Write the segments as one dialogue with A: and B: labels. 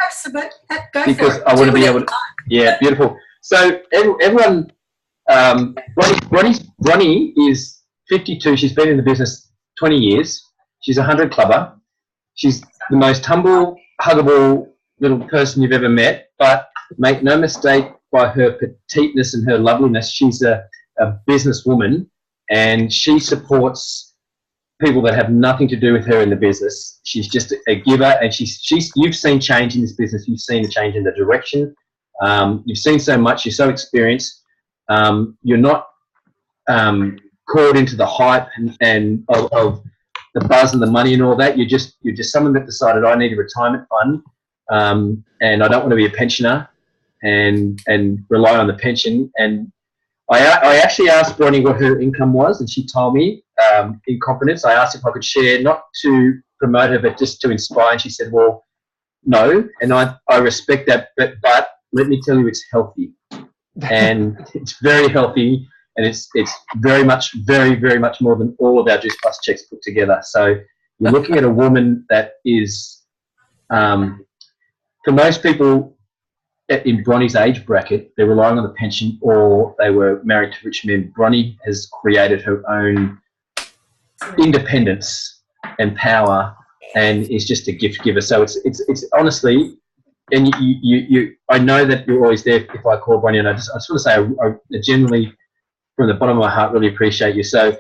A: Absolutely. Go
B: because
A: for it.
B: I want to be able to. Yeah, beautiful. So everyone, Bronnie is 52. She's been in the business 20 years. She's a 100 clubber. She's the most humble, huggable little person you've ever met. But make no mistake, by her petiteness and her loveliness, she's a businesswoman, and she supports people that have nothing to do with her in the business. She's just a giver, and she's. You've seen change in this business. You've seen a change in the direction. You've seen so much. You're so experienced. You're not caught into the hype and of the buzz and the money and all that. You're just someone that decided, I need a retirement fund, and I don't want to be a pensioner and rely on the pension. And I actually asked Bronnie what her income was, and she told me in confidence. I asked if I could share, not to promote her, but just to inspire. And she said, well, no. And I respect that, but let me tell you, it's healthy. And it's very healthy, and it's very much more than all of our Juice Plus checks put together. So you're looking at a woman that is, for most people in Bronnie's age bracket, they're relying on the pension or they were married to rich men. Bronnie has created her own independence and power, and is just a gift giver. So it's honestly, and you I know that you're always there if I call Bronnie, and I just want to say I genuinely, from the bottom of my heart, really appreciate you. So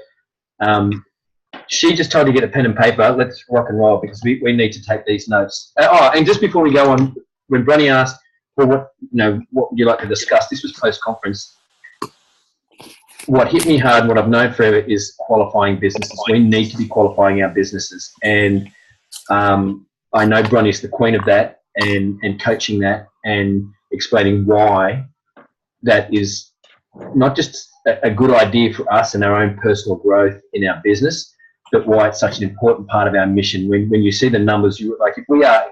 B: she just told you to get a pen and paper. Let's rock and roll, because we need to take these notes. And just before we go on, when Bronnie asked, well, what would you like to discuss? This was post-conference. What hit me hard and what I've known forever is qualifying businesses. We need to be qualifying our businesses. And I know Bronnie's the queen of that, and coaching that and explaining why that is not just a good idea for us and our own personal growth in our business, but why it's such an important part of our mission. When you see the numbers, if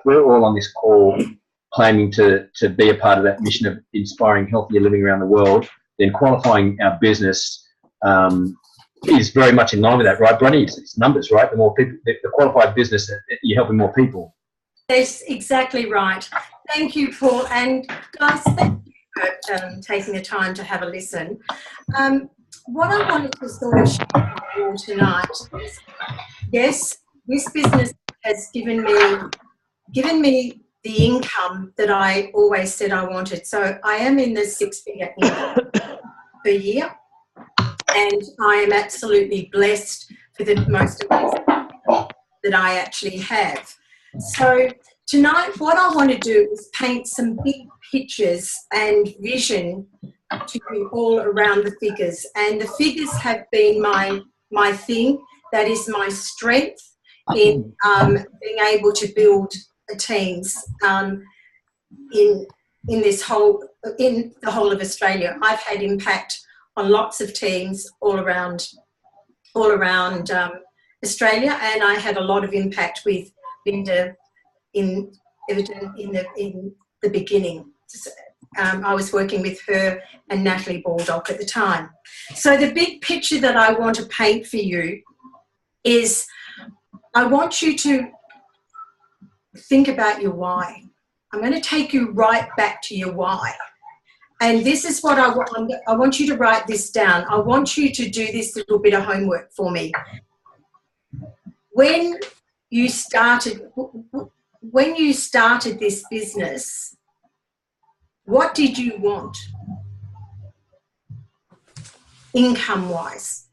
B: we're all on this call claiming to be a part of that mission of inspiring healthier living around the world, then qualifying our business is very much in line with that, right, Bronnie? It's numbers, right? The more people, the qualified business, you're helping more people.
A: That's exactly right. Thank you, Paul. And guys, thank you for taking the time to have a listen. What I wanted to sort of share with you all tonight is, yes, this business has given me the income that I always said I wanted. So I am in the 6-figure income per year, and I am absolutely blessed for the most amazing that I actually have. So tonight, what I want to do is paint some big pictures and vision to you all around the figures. And the figures have been my thing. That is my strength in being able to build teams in the whole of Australia. I've had impact on lots of teams all around Australia, and I had a lot of impact with Linda in the beginning. I was working with her and Natalie Baldock at the time. So the big picture that I want to paint for you is, I want you to think about your why. I'm going to take you right back to your why. And this is what I want you to write this down. I want you to do this little bit of homework for me. When you started this business, what did you want income-wise?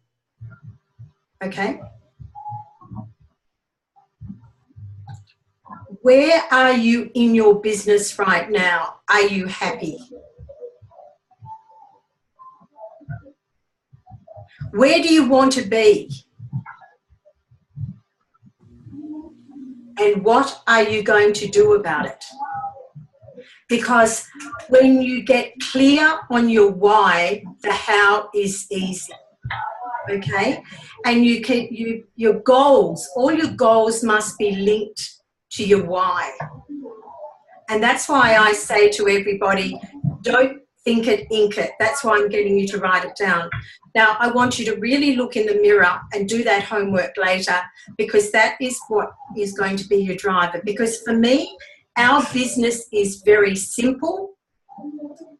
A: Okay? Where are you in your business right now? Are you happy? Where do you want to be? And what are you going to do about it? Because when you get clear on your why, the how is easy. Okay? And your goals, all your goals must be linked to your why. And that's why I say to everybody, don't think it, ink it. That's why I'm getting you to write it down. Now, I want you to really look in the mirror and do that homework later, because that is what is going to be your driver. Because for me, Our business is very simple.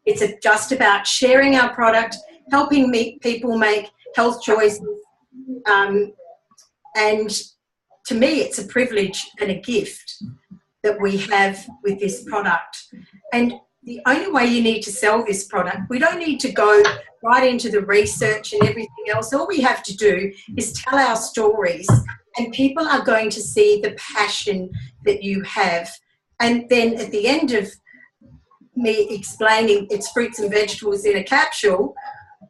A: It's just about sharing our product, helping people make health choices, and to me, it's a privilege and a gift that we have with this product. And the only way you need to sell this product, we don't need to go right into the research and everything else. All we have to do is tell our stories, and people are going to see the passion that you have. And then at the end of me explaining it's fruits and vegetables in a capsule,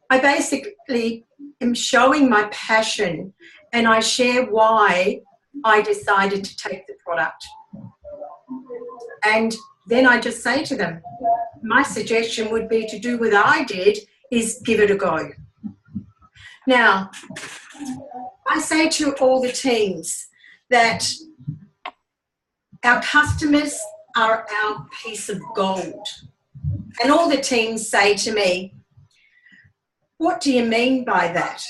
A: I basically am showing my passion, and I share why I decided to take the product. And then I just say to them, my suggestion would be to do what I did, is give it a go. Now, I say to all the teams that our customers are our piece of gold. And all the teams say to me, what do you mean by that?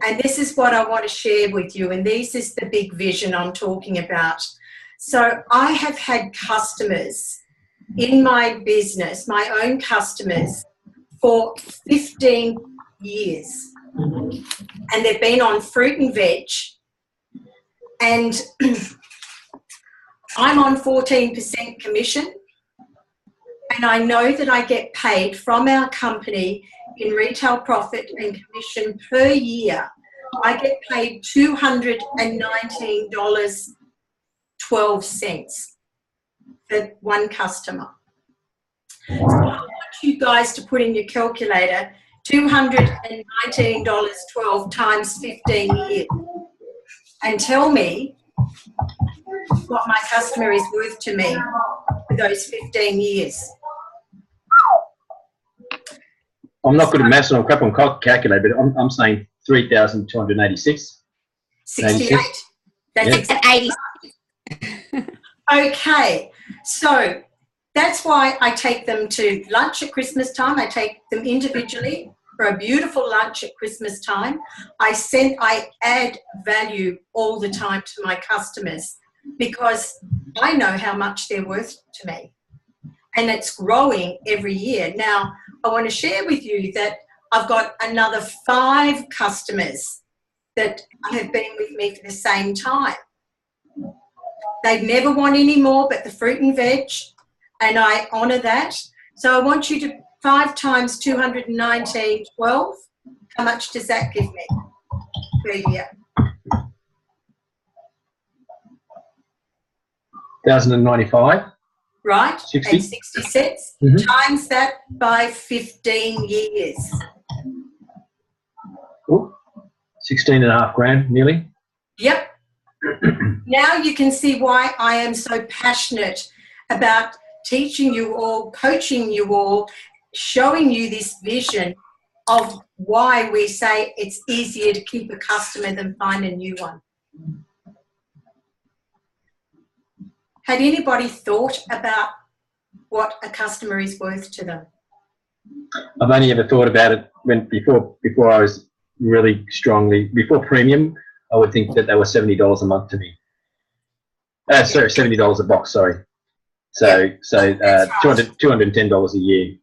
A: And this is what I want to share with you, and this is the big vision I'm talking about. So I have had customers in my business, my own customers, for 15 years. And they've been on fruit and veg, and I'm on 14% commission, and I know that I get paid from our company in retail profit and commission per year. I get paid $219.12 for one customer. So I want you guys to put in your calculator $219.12 times 15 years and tell me what my customer is worth to me for those 15 years.
B: I'm not good at maths and I'm crap on calculator, but I'm saying 3,286.
A: 68. That's
C: 80.
A: Okay, so that's why I take them to lunch at Christmas time. I take them individually for a beautiful lunch at Christmas time. I add value all the time to my customers because I know how much they're worth to me, and it's growing every year. Now, I want to share with you that I've got another 5 customers that have been with me for the same time. They never want any more but the fruit and veg, and I honour that. So I want you to 5 times 219.12. How much does that give me per year?
B: 1,095.
A: Right,
B: 60.
A: and 60 cents, times that by 15 years.
B: Ooh, 16.5 grand, nearly.
A: Yep. Now you can see why I am so passionate about teaching you all, coaching you all, showing you this vision of why we say it's easier to keep a customer than find a new one. Had anybody thought about what a customer is worth to them?
B: I've only ever thought about it before I was really strongly, before premium, I would think that they were $70 a month to me. Sorry, $70 a box, sorry. So right. $210 a year.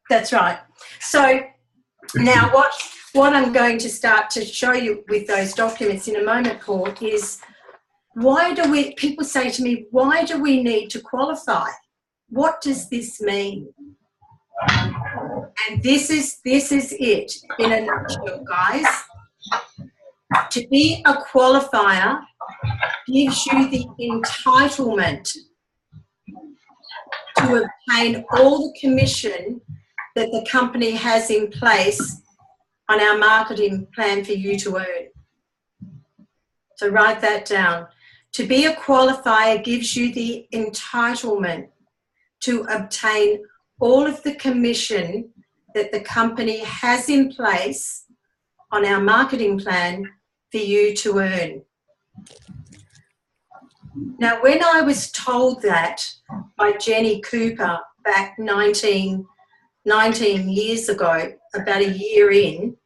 A: That's right. So now what I'm going to start to show you with those documents in a moment, Paul, is people say to me, why do we need to qualify? What does this mean? And this is it in a nutshell, guys. To be a qualifier gives you the entitlement to obtain all the commission that the company has in place on our marketing plan for you to earn. So write that down. To be a qualifier gives you the entitlement to obtain all of the commission that the company has in place on our marketing plan for you to earn. Now, when I was told that by Jenny Cooper back 19 years ago, about a year in,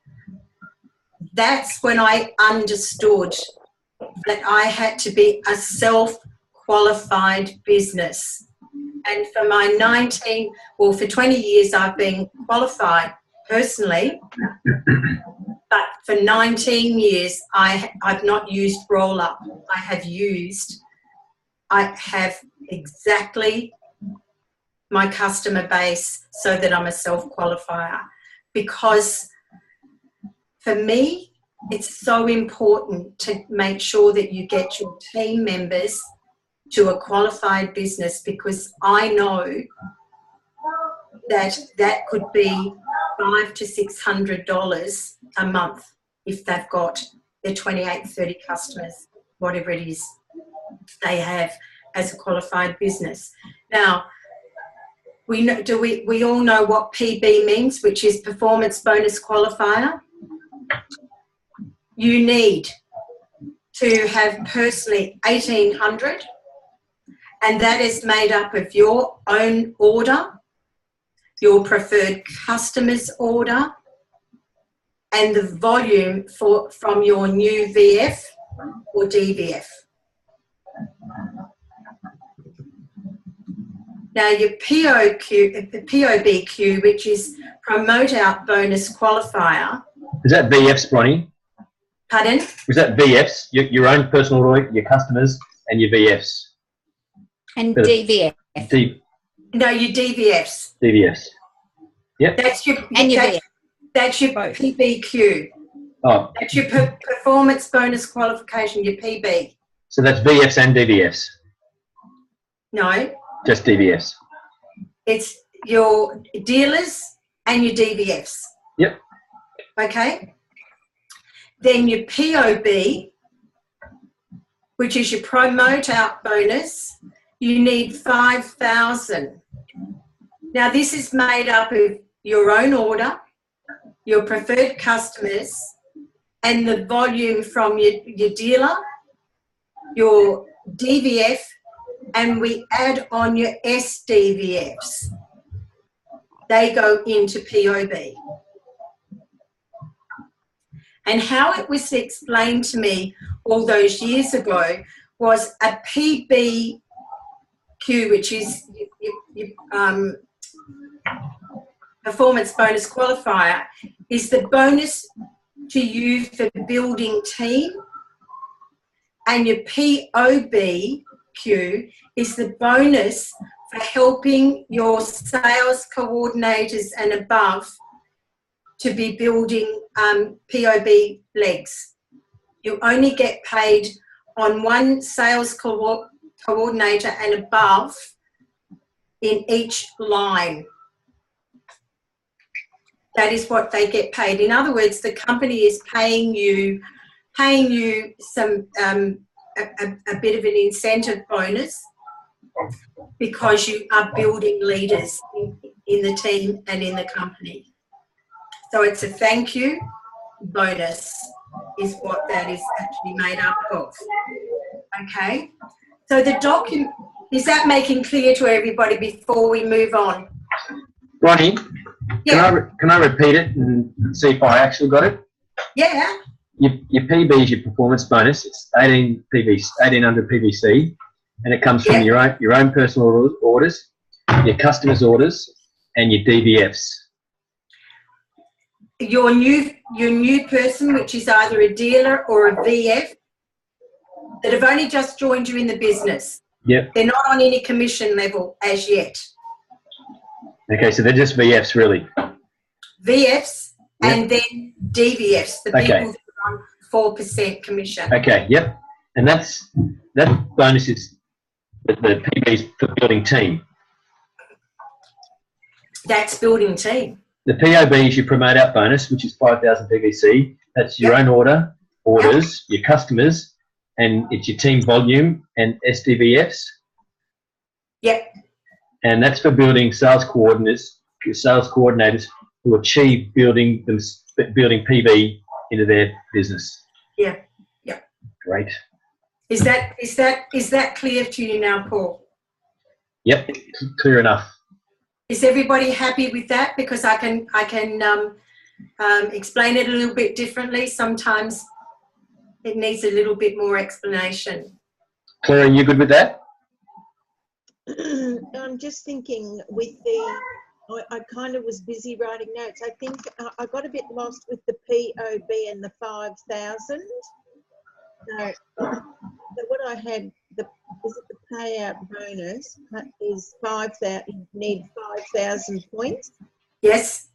A: that's when I understood that I had to be a qualified business. And for my for 20 years I've been qualified personally, but for 19 years I've not used Roll Up. I have exactly my customer base so that I'm a self-qualifier, because for me it's so important to make sure that you get your team members to a qualified business, because I know that could be $500 to $600 a month if they've got their 28, 30 customers, whatever it is they have as a qualified business. Now, we all know what PB means, which is Performance Bonus Qualifier. You need to have personally 1,800, and that is made up of your own order, your preferred customer's order, and the volume from your new VF or DVF. Now your POBQ, which is Promote Out Bonus Qualifier.
B: Is that VFs, Bronnie?
A: Pardon?
B: Is that VFs, your own personal order, your customers, and your VFs?
C: And DVF.
A: No, your DVFs.
B: DVFs. Yep.
A: That's your
C: VF.
A: That's your
C: Both.
A: PBQ.
B: Oh.
A: That's your performance bonus qualification, your PB.
B: So that's VFs and DVFs?
A: No.
B: Just DVFs?
A: It's your dealers and your DVFs.
B: Yep.
A: Okay. Then your POB, which is your promote out bonus, you need 5,000. Now this is made up of your own order, your preferred customers, and the volume from your dealer, your DVF, and we add on your SDVFs. They go into POB. And how it was explained to me all those years ago was a PBQ, which is performance bonus qualifier, is the bonus to you for building team, and your POBQ is the bonus for helping your sales coordinators and above to be building POB legs. You only get paid on one sales coordinator and above in each line. That is what they get paid. In other words, the company is paying you some a bit of an incentive bonus because you are building leaders in the team and in the company. So it's a thank you bonus is what that is actually made up of. Okay? So the document, is that making clear to everybody before we move on?
B: Ronnie,
A: yeah.
B: Can I repeat it and see if I actually got it?
A: Yeah.
B: Your PB is your performance bonus. It's 1,800 PVC, and it comes from your own personal orders, your customers' orders, and your DVFs.
A: Your new person, which is either a dealer or a VF, that have only just joined you in the business.
B: Yep.
A: They're not on any commission level as yet.
B: Okay, so they're just VFs, really.
A: VFs and then DVFs, the people that are on 4% commission.
B: Okay, yep. And that bonus is the PB is for building team.
A: That's building team.
B: The POB is your promote out bonus, which is 5,000 PVC. That's your own orders, your customers, and it's your team volume and SDVFs.
A: Yep.
B: And that's for building sales coordinators who achieve building PB into their business.
A: Yeah. Yeah.
B: Great.
A: Is that clear to you now, Paul?
B: Yep, clear enough.
A: Is everybody happy with that? Because I can explain it a little bit differently. Sometimes it needs a little bit more explanation.
B: Claire, are you good with that?
D: I'm just thinking with I kind of was busy writing notes. I think I got a bit lost with the POB and the 5,000. So what I had, is it the payout bonus is 5,000, you need 5,000 points.
A: Yes.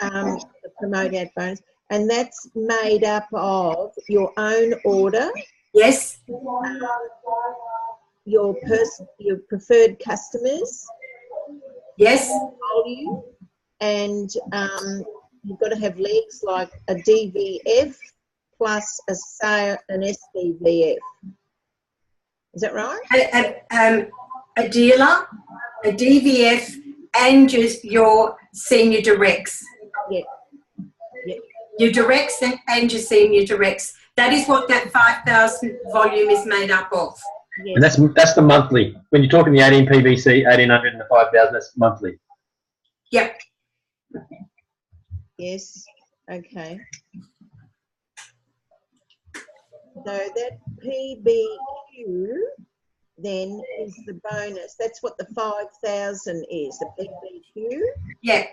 D: The promote out bonus. And that's made up of your own order.
A: Yes.
D: Your preferred customers.
A: Yes.
D: Volume, and you've got to have legs like a DVF plus an SPVF. Is that right?
A: A dealer, a DVF, and just your senior directs.
D: Yeah. Yeah.
A: Your directs and your senior directs. That is what that 5,000 volume is made up of.
D: Yes.
B: And that's the monthly. When you're talking the 18 PVC, 1,800 and the 5,000, that's monthly.
A: Yep.
D: Yes. Okay. So that PBQ then is the bonus. That's what the 5,000 is, the PBQ.
A: Yeah.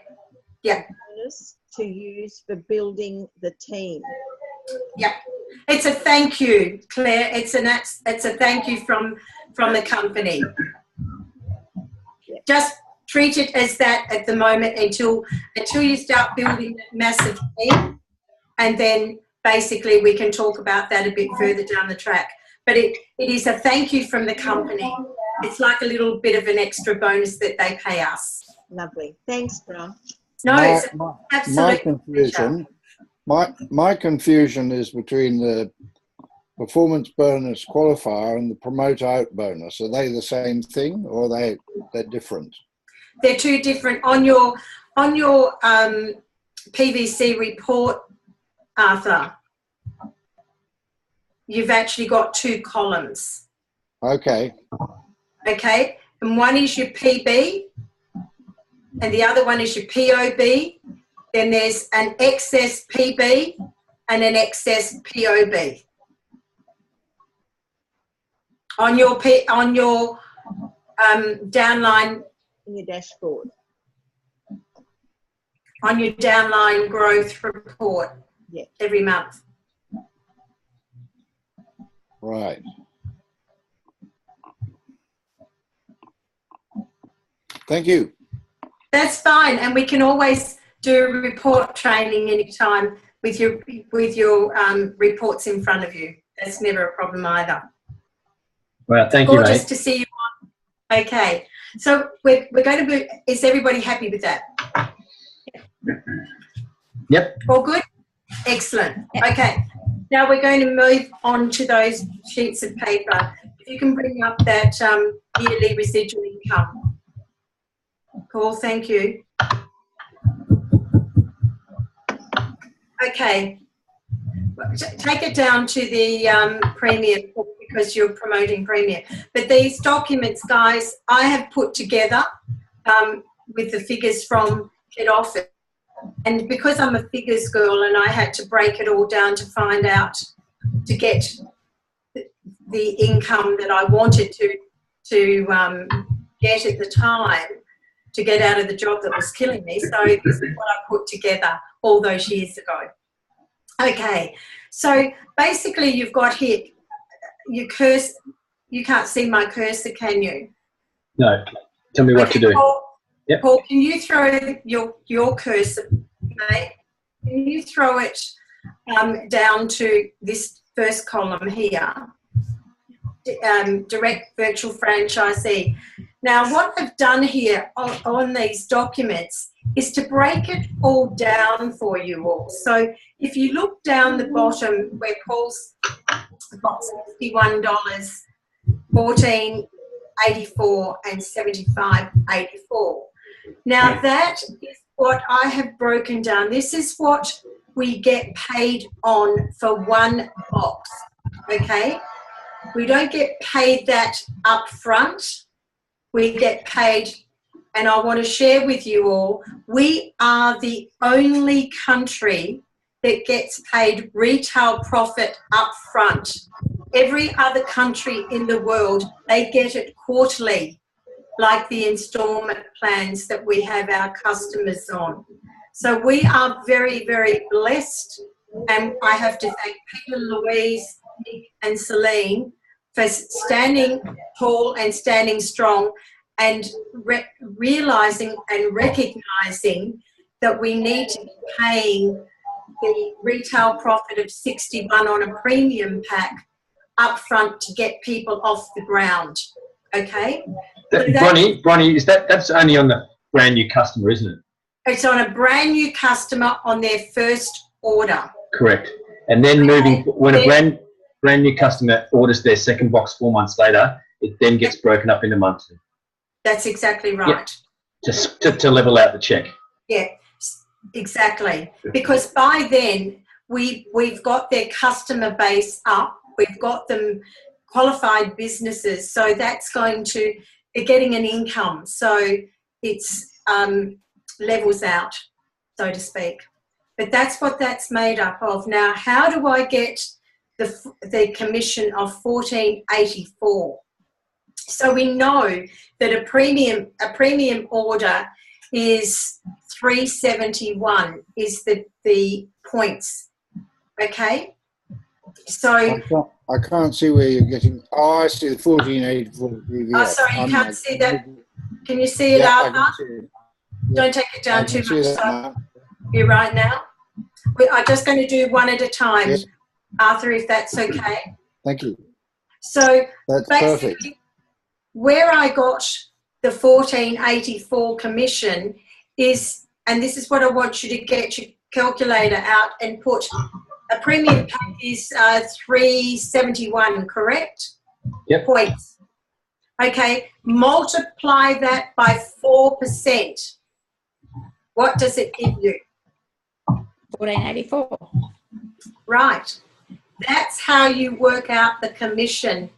A: Yeah.
D: Bonus to use for building the team.
A: Yeah. It's a thank you, Claire. It's a thank you from the company.
D: Yeah.
A: Just treat it as that at the moment until you start building that massive team, and then basically we can talk about that a bit further down the track. But it is a thank you from the company. It's like a little bit of an extra bonus that they pay us.
D: Lovely. Thanks, Bron.
A: No, it's absolutely
E: my confusion is between the performance bonus qualifier and the promote out bonus. Are they the same thing, or they're different?
A: They're two different. On your PVC report, Arthur, you've actually got two columns.
E: Okay.
A: Okay, and one is your PB, and the other one is your POB. Then there's an excess PB and an excess POB. On your downline,
D: In your dashboard.
A: on your downline growth report,
D: Yeah.
A: every month.
E: Right. Thank you.
A: That's fine, and we can always do report training anytime with your reports in front of you. That's never a problem either.
B: Well, thank you,
A: Gorgeous
B: mate.
A: to see you on. Okay, so we're going to be, is everybody happy with that?
B: Yep.
A: All good? Excellent. Okay, now we're going to move on to those sheets of paper. If you can bring up that yearly residual income. Paul, thank you. Okay, take it down to the premium because you're promoting premium. But these documents, guys, I have put together with the figures from head office. And because I'm a figures girl and I had to break it all down to find out, to get the income that I wanted to get at the time, to get out of the job that was killing me. So this is what I put together all those years ago. Okay, so basically you've got here, your cursor, you can't see my cursor, can you?
B: No. Tell me what to do.
A: Paul,
B: Yep.
A: Paul, can you throw your cursor, mate? Can you throw it down to this first column here? Direct virtual franchisee. Now, what I've done here on these documents is to break it all down for you all. So if you look down the bottom where Paul's got $61, $14.84 and $75.84. Now that is what I have broken down. This is what we get paid on for one box, okay? We don't get paid that up front. We get paid, and I want to share with you all, we are the only country that gets paid retail profit up front. Every other country in the world, they get it quarterly. like the instalment plans that we have our customers on. So we are very, very blessed, and I have to thank Peter, Louise, Nick and Celine for standing tall and standing strong and realising and recognising that we need to be paying the retail profit of 61 on a premium pack up front to get people off the ground. Okay?
B: Bronnie, that's only on the brand new customer, isn't it?
A: It's on a brand new customer on their first order.
B: Correct. And then when a brand new customer orders their second box 4 months later, it then gets broken up into monthly.
A: That's exactly right.
B: Yeah. Just to level out the check.
A: Yeah, exactly. Because by then we've got their customer base up. We've got them qualified businesses. So that's they're getting an income. So it's levels out, so to speak. But that's what that's made up of. Now, how do I get the commission of $14.84? So we know that a premium order is $3.71 is the points. Okay? So
E: I can't see where you're getting. Oh, I see the 14.84.
A: Oh, sorry, you can't see that. Can you see it, Arthur? Don't take it down too much. So you're right now. I'm just going to do one at a time, yes. Arthur, if that's okay.
E: Thank you.
A: So
E: that's
A: basically,
E: perfect.
A: Where I got the $14.84 commission is, and this is what I want you to get your calculator out and put. A premium pack is $3.71, correct?
B: Yep.
A: Points. Okay, multiply that by 4%. What does it give you?
C: $14.84.
A: Right. That's how you work out the commission.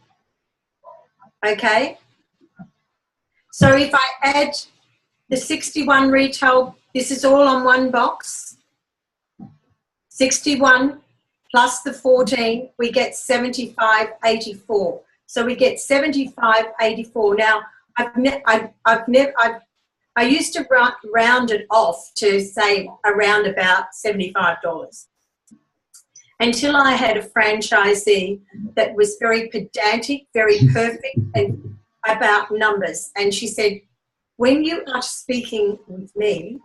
A: Okay? So if I add the 61 retail, this is all on one box. 61 plus the 14, we get 75.84. So we get 75.84. Now, I used to round it off to say around about $75 until I had a franchisee that was very pedantic, very perfect and about numbers. And she said, when you are speaking with me,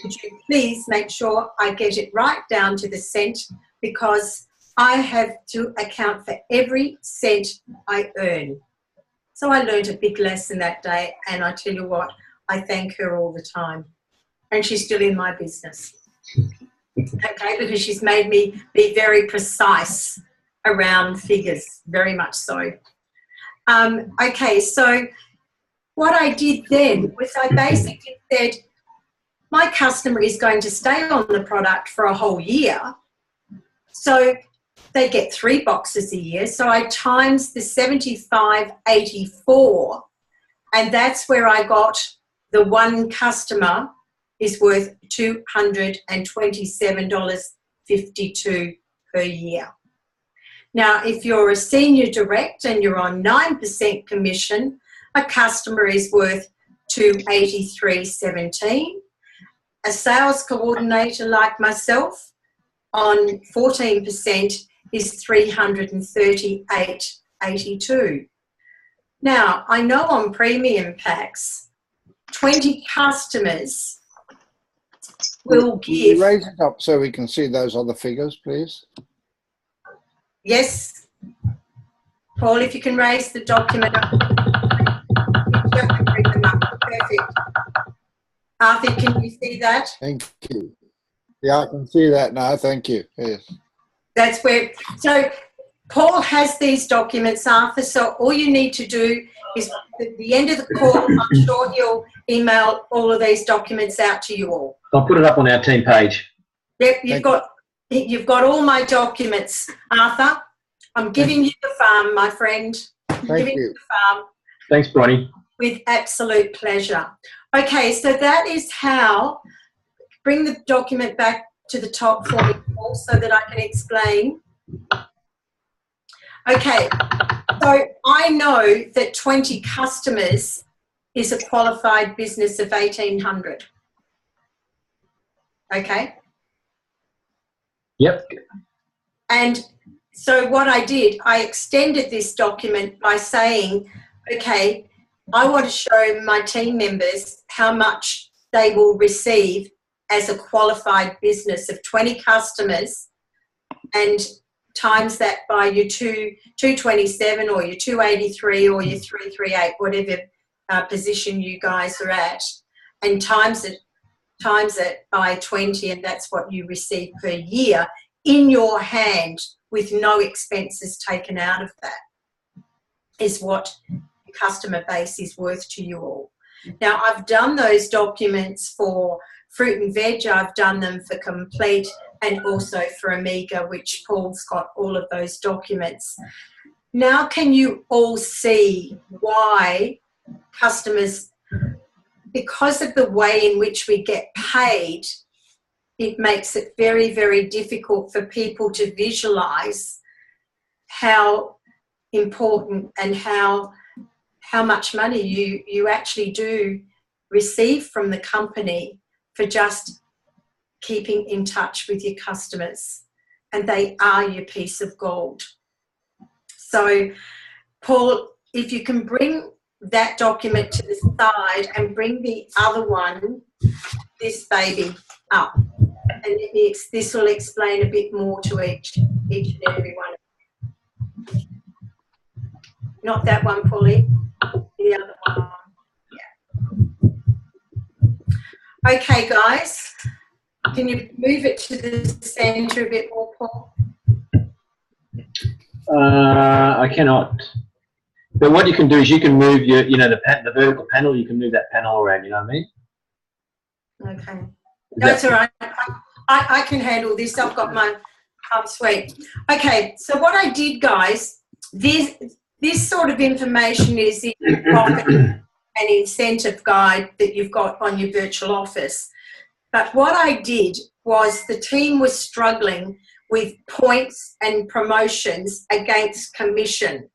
A: would you please make sure I get it right down to the cent, because I have to account for every cent I earn. So I learned a big lesson that day, and I tell you what, I thank her all the time. And she's still in my business. Okay, because she's made me be very precise around figures, very much so. Okay, so what I did then was I basically said, my customer is going to stay on the product for a whole year. So they get 3 boxes a year. So I times the 75.84, and that's where I got the one customer is worth $227.52 per year. Now, if you're a senior direct and you're on 9% commission, a customer is worth $283.17. A sales coordinator like myself on 14% is $338.82. Now, I know on premium packs, 20 customers will give...
E: Can you raise it up so we can see those other figures, please?
A: Yes. Paul, if you can raise the document up. Perfect. Arthur, can you see that?
E: Thank you. Yeah, I can see that now. Thank you. Yes.
A: That's where... So Paul has these documents, Arthur, so all you need to do is at the end of the call, I'm sure he'll email all of these documents out to you all.
B: I'll put it up on our team page.
A: Yep, you've got all my documents, Arthur. I'm giving you the farm, my friend.
E: Thank you.
A: The farm.
B: Thanks, Bronnie.
A: With absolute pleasure. Okay, so that is how... Bring the document back to the top for me, Paul, so that I can explain. Okay, so I know that 20 customers is a qualified business of 1,800. Okay?
B: Yep.
A: And so what I did, I extended this document by saying, okay, I want to show my team members how much they will receive as a qualified business of 20 customers, and times that by your 227 or your 283 or your 338, whatever position you guys are at, and times it by 20, and that's what you receive per year in your hand with no expenses taken out of that, is what your customer base is worth to you all. Now, I've done those documents for Fruit and Veg, I've done them for Complete, and also for Amiga, which Paul's got all of those documents. Now, can you all see why customers, because of the way in which we get paid, it makes it very, very difficult for people to visualise how important and how much money you actually do receive from the company for just keeping in touch with your customers, and they are your piece of gold. So, Paul, if you can bring that document to the side and bring the other one, this baby, up, and this will explain a bit more to each and every one. Not that one, Paulie, the other one. Yeah. Okay, guys. Can you move it to the centre a bit more, Paul?
B: I cannot. But what you can do is you can move your, the vertical panel. You can move that panel around. You know what I mean?
A: Okay, that's all right. I can handle this. I've got my suite. Okay, so what I did, guys, this sort of information is in the profit and incentive guide that you've got on your virtual office. But what I did was the team was struggling with points and promotions against commission.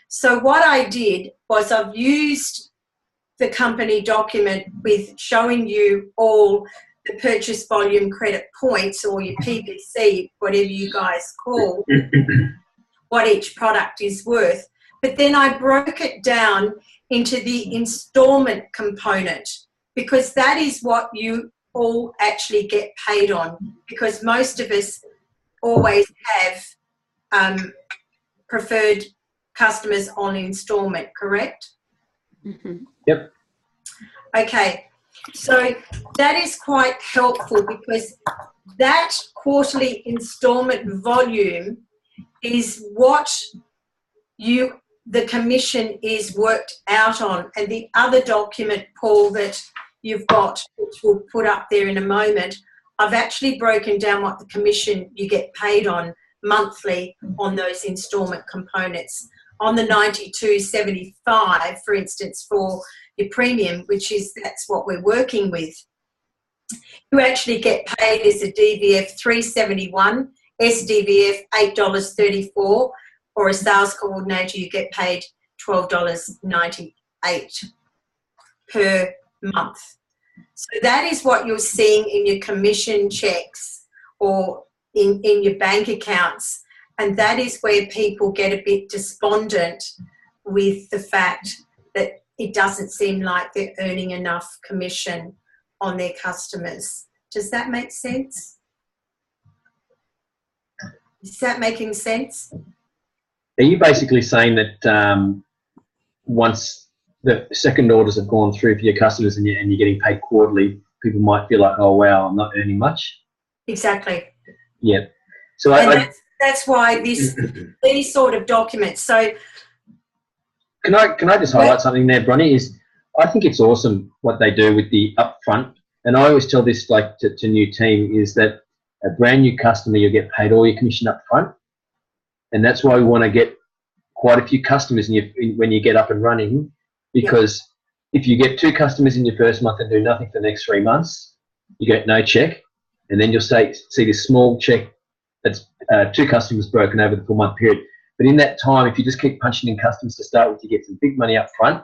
A: So what I did was I've used the company document with showing you all the purchase volume credit points, or your PVC, whatever you guys call, what each product is worth. But then I broke it down into the instalment component, because that is what you all actually get paid on, because most of us always have preferred customers on instalment, correct?
C: Mm-hmm.
B: Yep.
A: Okay, so that is quite helpful, because that quarterly instalment volume is what the commission is worked out on. And the other document, Paul, that you've got, which we'll put up there in a moment, I've actually broken down what the commission you get paid on monthly on those instalment components. On the 92.75, for instance, for your premium, that's what we're working with, you actually get paid as a DVF $3.71, SDVF $8.34, or a sales coordinator you get paid $12.98 per month. So that is what you're seeing in your commission checks or in your bank accounts, and that is where people get a bit despondent with the fact that it doesn't seem like they're earning enough commission on their customers. Does that make sense? Is that making sense?
B: Are you basically saying that once the second orders have gone through for your customers and you're getting paid quarterly, people might feel like, oh wow, I'm not earning much?
A: Exactly.
B: Yeah. So
A: that's why these sort of documents. So
B: can I just highlight something there, Bronnie? Is I think it's awesome what they do with the upfront, and I always tell this to new team, is that a brand new customer, you'll get paid all your commission up front, and that's why we want to get quite a few customers when you get up and running, because if you get 2 customers in your first month and do nothing for the next 3 months, you get no check, and then you'll see this small check that's 2 customers broken over the 4-month period. But in that time, if you just keep punching in customers to start with, you get some big money up front,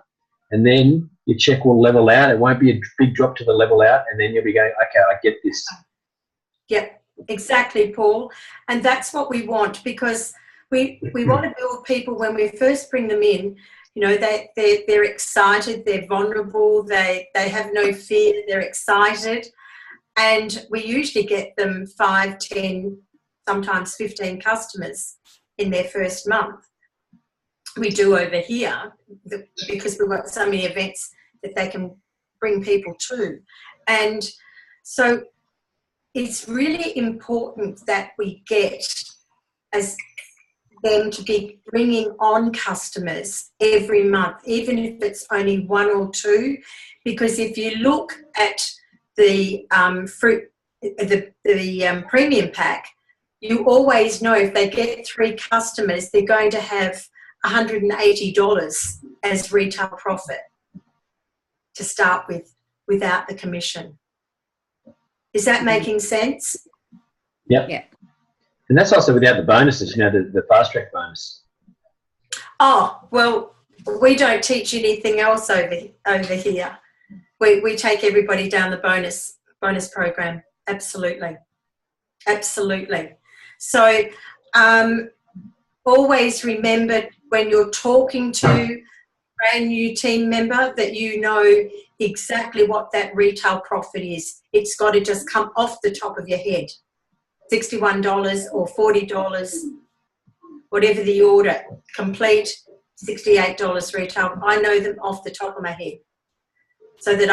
B: and then your check will level out. It won't be a big drop to the level out, and then you'll be going, okay, I get this.
A: Yep, exactly, Paul. And that's what we want, because we want to build people when we first bring them in. You know, they're excited, they're vulnerable, they have no fear, they're excited. And we usually get them 5, 10, sometimes 15 customers in their first month. We do over here because we've got so many events that they can bring people to. And so it's really important that we get as them to be bringing on customers every month, even if it's only 1 or 2, because if you look at the premium pack, you always know if they get 3 customers, they're going to have $180 as retail profit to start with, without the commission. Is that making sense?
B: Yep.
C: Yeah.
B: And that's also without the bonuses, you know, the fast track bonus.
A: Oh, well, we don't teach anything else over here. We take everybody down the bonus program. Absolutely. Absolutely. So always remember when you're talking to a brand new team member that you know exactly what that retail profit is. It's got to just come off the top of your head. $61 or $40, whatever the order, complete, $68 retail. I know them off the top of my head, so that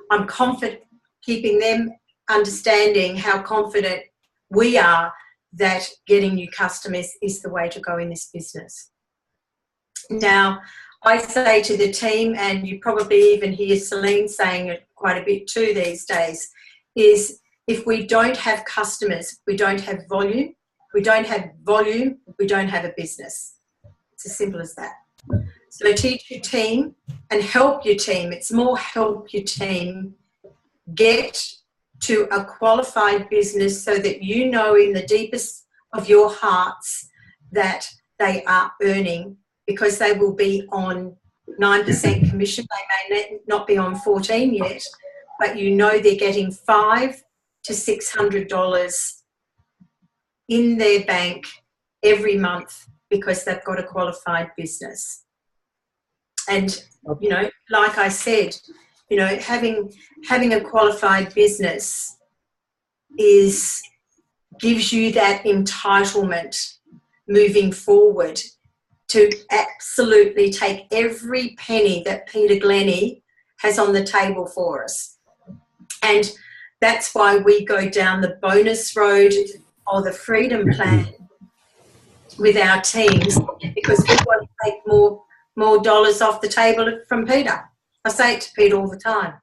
A: I'm confident, keeping them understanding how confident we are that getting new customers is the way to go in this business. Now, I say to the team, and you probably even hear Celine saying it quite a bit too these days, is if we don't have customers, we don't have volume. We don't have volume, we don't have a business. It's as simple as that. So teach your team and help your team. It's more help your team get to a qualified business so that you know in the deepest of your hearts that they are earning, because they will be on 9% commission. They may not be on 14 yet, but you know they're getting $500 to $600 in their bank every month because they've got a qualified business. And, you know, like I said, you know, having a qualified business gives you that entitlement moving forward to absolutely take every penny that Peter Glennie has on the table for us. And that's why we go down the bonus road or the freedom plan with our teams, because we want to take more dollars off the table from Peter. I say it to Peter all the time.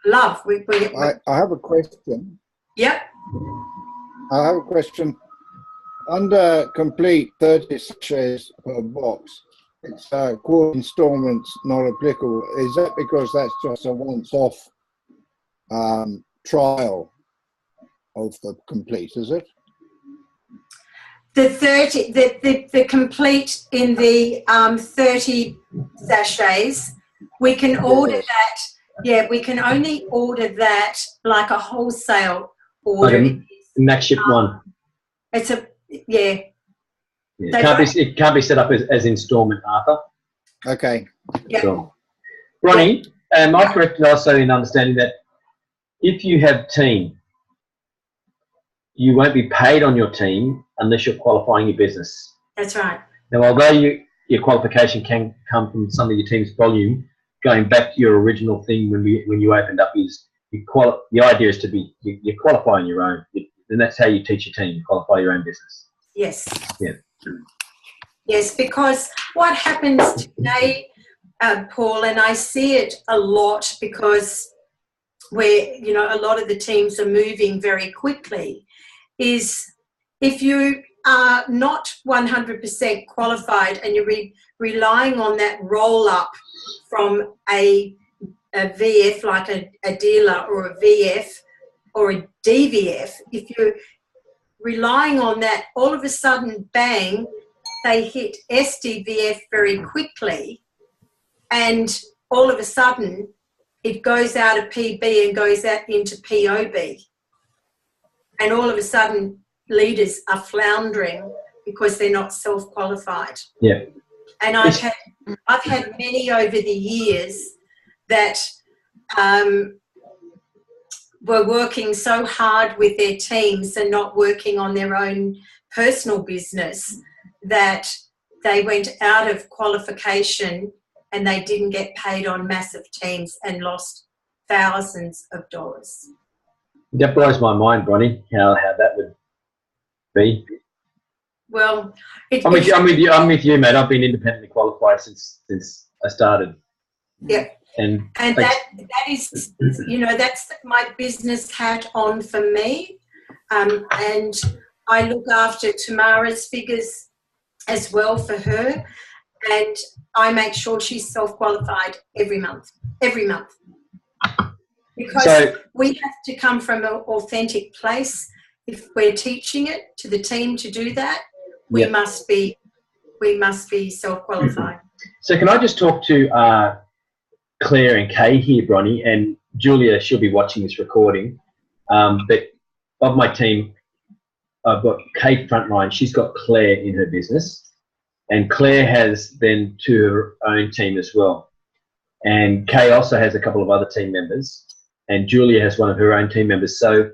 A: Love.
E: I have a question.
A: Yep.
E: I have a question. Under complete 30 shares per box, it's quarter installments not applicable. Is that because that's just a once-off trial of the complete, is it?
A: The complete in the 30 sachets, we can order that. Yeah, we can only order that like a wholesale order.
B: Like a max ship one.
A: It's a
B: It can't be set up as instalment, Arthur.
E: Okay.
A: Yeah.
B: So, Ronnie, am I correct also in understanding that if you have team, you won't be paid on your team unless you're qualifying your business?
A: That's right.
B: Now, although your qualification can come from some of your team's volume, going back to your original thing when you opened up is the idea is to be you're qualifying your own, and that's how you teach your team, qualify your own business.
A: Yes.
B: Yeah.
A: Yes, because what happens today, Paul, and I see it a lot because a lot of the teams are moving very quickly, is if you are not 100% qualified and you're relying on that roll up from a VF, like a dealer or a VF or a DVF, if you're relying on that, all of a sudden, bang, they hit SDVF very quickly, and all of a sudden it goes out of PB and goes out into POB. And all of a sudden leaders are floundering because they're not self-qualified.
B: Yeah.
A: And I've had many over the years that were working so hard with their teams and not working on their own personal business that they went out of qualification and they didn't get paid on massive teams and lost thousands of dollars.
B: That blows my mind, Bronnie, how that would be.
A: Well,
B: I'm with you, mate. I've been independently qualified since I started.
A: Yeah.
B: And
A: that is, you know, that's my business hat on for me. And I look after Tamara's figures as well for her. And I make sure she's self-qualified every month. Because we have to come from an authentic place. If we're teaching it to the team to do that, we must be self-qualified.
B: So can I just talk to Claire and Kay here, Bronnie, and Julia, she'll be watching this recording. But of my team, I've got Kay frontline. She's got Claire in her business, and Claire has then to her own team as well. And Kay also has a couple of other team members, and Julia has one of her own team members. So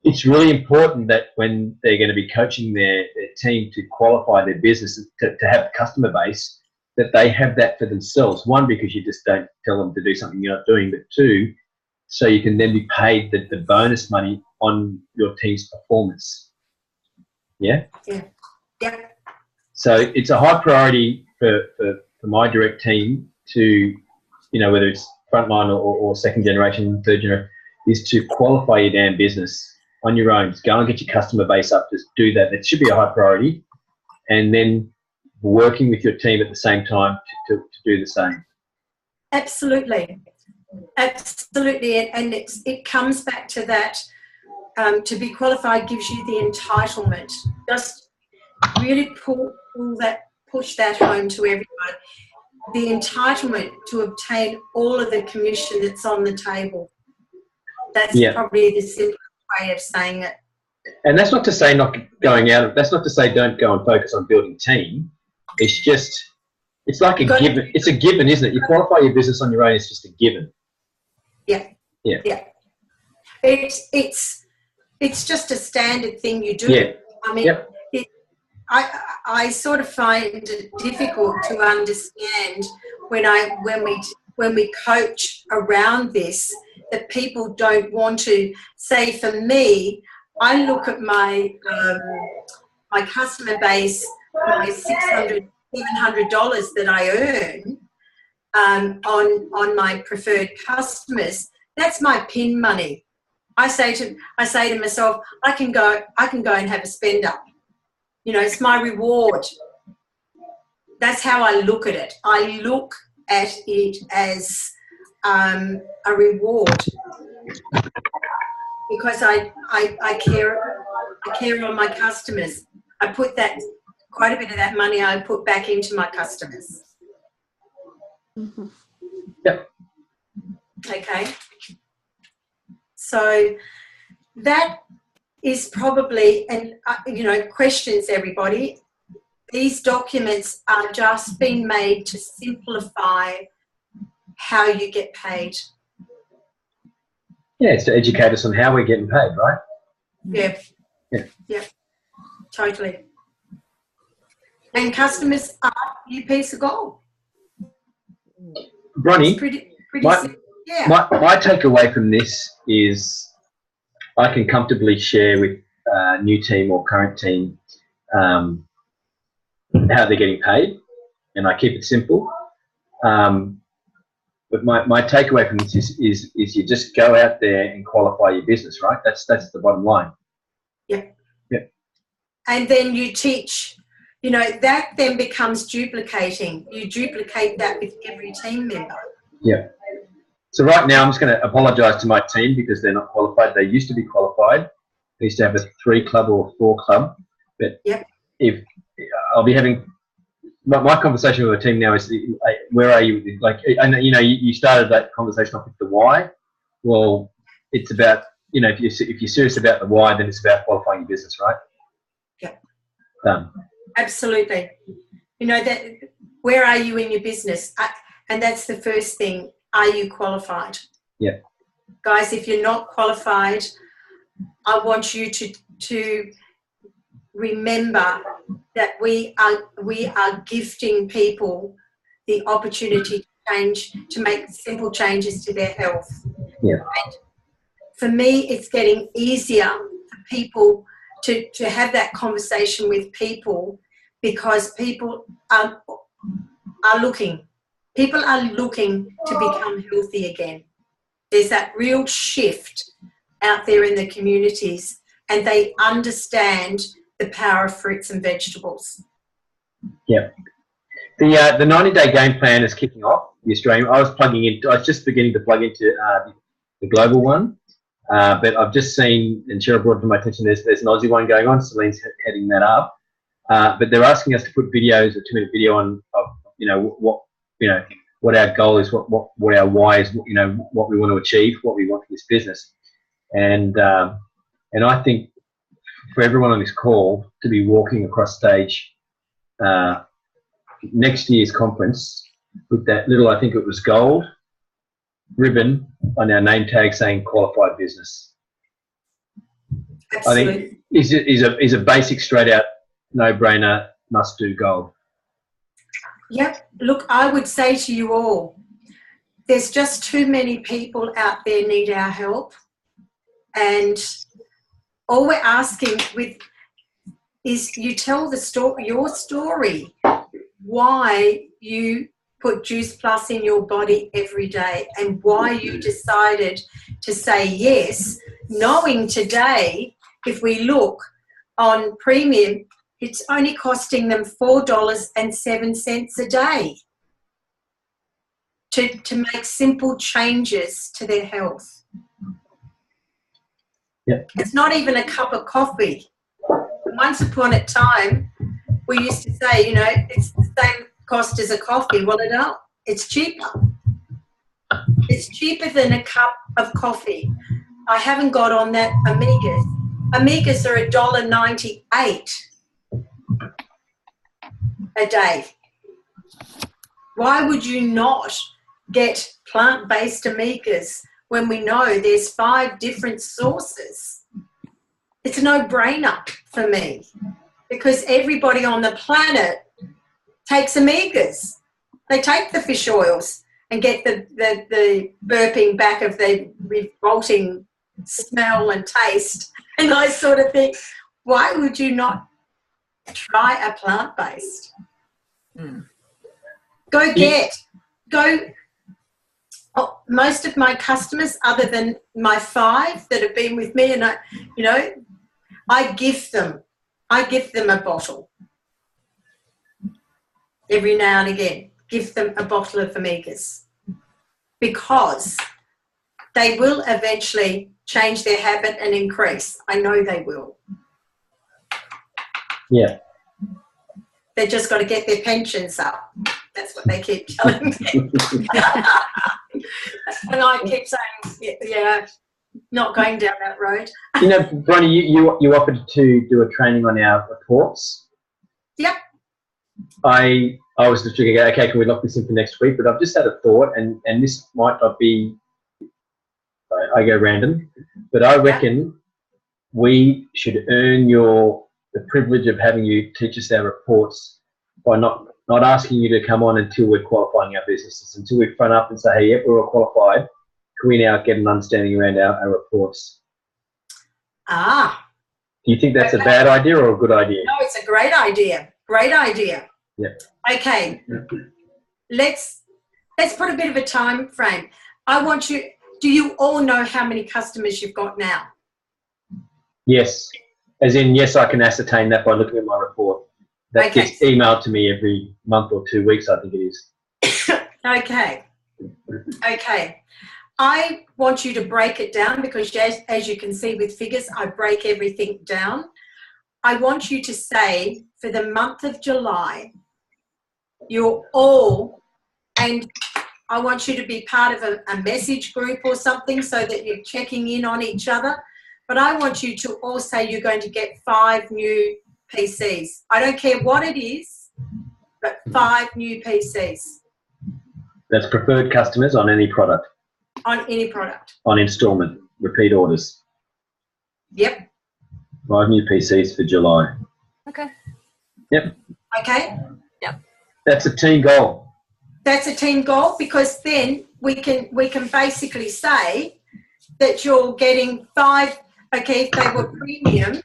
B: it's really important that when they're going to be coaching their team to qualify their business, to have a customer base, that they have that for themselves. One, because you just don't tell them to do something you're not doing, but two, so you can then be paid the bonus money on your team's performance. Yeah?
A: Yeah. Yeah.
B: So it's a high priority for my direct team to, you know, whether it's frontline or second generation, third generation, is to qualify your damn business on your own. Just go and get your customer base up. Just do that. It should be a high priority. And then working with your team at the same time to do the same.
A: Absolutely. And it comes back to that. To be qualified gives you the entitlement. Just really push that home to everyone. The entitlement to obtain all of the commission that's on the table. That's probably the simplest way of saying it.
B: And that's not to say that's not to say don't go and focus on building team. It's just, it's like a given. It's a given, isn't it? You qualify your business on your own, it's just a given.
A: Yeah. Yeah. Yeah. It's just a standard thing you do.
B: Yeah.
A: I mean, I sort of find it difficult to understand when we coach around this, that people don't want to say. For me, I look at my my customer base, my $600, $700 that I earn on my preferred customers. That's my pin money. I say to myself, I can go and have a spend up. You know, it's my reward. That's how I look at it. I look at it as a reward because I care on my customers. I put quite a bit of that money I put back into my customers.
C: Mm-hmm.
B: Yep.
A: Okay. So that is probably, and you know, questions everybody. These documents are just being made to simplify how you get paid.
B: Yeah, it's to educate us on how we're getting paid, right?
A: Yeah.
B: Yeah.
A: Yeah. Totally. And customers are your piece of gold.
B: Bronnie,
A: it's pretty simple. Yeah.
B: My takeaway from this is I can comfortably share with new team or current team how they're getting paid, and I keep it simple. But my takeaway from this is you just go out there and qualify your business, right? That's the bottom line.
A: Yeah.
B: Yeah.
A: And then you teach, you know, that then becomes duplicating. You duplicate that with every team member. Yeah.
B: So right now I'm just going to apologise to my team because they're not qualified. They used to be qualified. They used to have a 3 club or 4 club. But if I'll be having my conversation with the team now is, where are you? Like, and you know, you started that conversation off with the why. Well, it's about, you know, if you're serious about the why, then it's about qualifying your business, right?
A: Yeah.
B: Done.
A: Absolutely. You know, that where are you in your business? And that's the first thing. Are you qualified?
B: Yeah.
A: Guys, if you're not qualified, I want you to remember that we are gifting people the opportunity to change, to make simple changes to their health.
B: Yeah.
A: And for me, it's getting easier for people to have that conversation with people, because people are looking. People are looking to become healthy again. There's that real shift out there in the communities, and they understand the power of fruits and vegetables.
B: Yeah. The 90-day game plan is kicking off. The Australian. I was just beginning to plug into the global one, but I've just seen, and Cheryl brought it to my attention, there's an Aussie one going on. Celine's heading that up, but they're asking us to put videos, a 2-minute video on, of, you know, what our goal is, what our why is, you know, what we want to achieve, what we want for this business, and I think for everyone on this call to be walking across stage next year's conference with that little, I think it was gold ribbon on our name tag saying qualified business.
A: Absolutely.
B: I think is a basic, straight out, no brainer, must do gold.
A: Yep. Look, I would say to you all, there's just too many people out there need our help, and all we're asking is you tell your story, why you put Juice Plus in your body every day, and why you decided to say yes, knowing today, if we look on premium, it's only costing them $4.07 a day to make simple changes to their health.
B: Yeah.
A: It's not even a cup of coffee. Once upon a time, we used to say, you know, it's the same cost as a coffee. Well, no, it's cheaper. It's cheaper than a cup of coffee. I haven't got on that Omegas. Omegas are $1.98 a day. Why would you not get plant-based Omegas when we know there's 5 different sources? It's a no-brainer for me, because everybody on the planet takes Omegas. They take the fish oils and get the burping back of the revolting smell and taste. And I sort of think, why would you not try a plant-based? Most of my customers, other than my 5 that have been with me, and I give them a bottle every now and again. Give them a bottle of Omegas, because they will eventually change their habit and increase. I know they will.
B: Yeah.
A: They've just got to get their pensions up. That's what they keep telling me. And I keep saying, yeah, not going down that road.
B: You know, Bronnie, you offered to do a training on our reports.
A: Yep.
B: I was just thinking, okay, can we lock this in for next week? But I've just had a thought, and this might not be, I go random, but I reckon we should earn the privilege of having you teach us our reports by not asking you to come on until we're qualifying our businesses, until we front up and say, hey, yep, we're all qualified. Can we now get an understanding around our reports? Do you think that's a bad idea or a good idea?
A: No, it's a great idea. Great idea.
B: Yeah.
A: Okay. Let's put a bit of a time frame. I want you, do you all know how many customers you've got now?
B: Yes. As in, yes, I can ascertain that by looking at my report. That gets emailed to me every month or 2 weeks, I think it is.
A: Okay. I want you to break it down, because as you can see with figures, I break everything down. I want you to say, for the month of July, you're all, and I want you to be part of a message group or something so that you're checking in on each other. But I want you to all say you're going to get 5 new PCs. I don't care what it is, but 5 new PCs.
B: That's preferred customers on any product.
A: On any product.
B: On instalment, repeat orders.
A: Yep.
B: 5 new PCs for July.
C: Okay.
B: Yep.
A: Okay.
C: Yep.
B: That's a team goal.
A: That's a team goal, because then we can basically say that you're getting 5. Okay, if they were premium,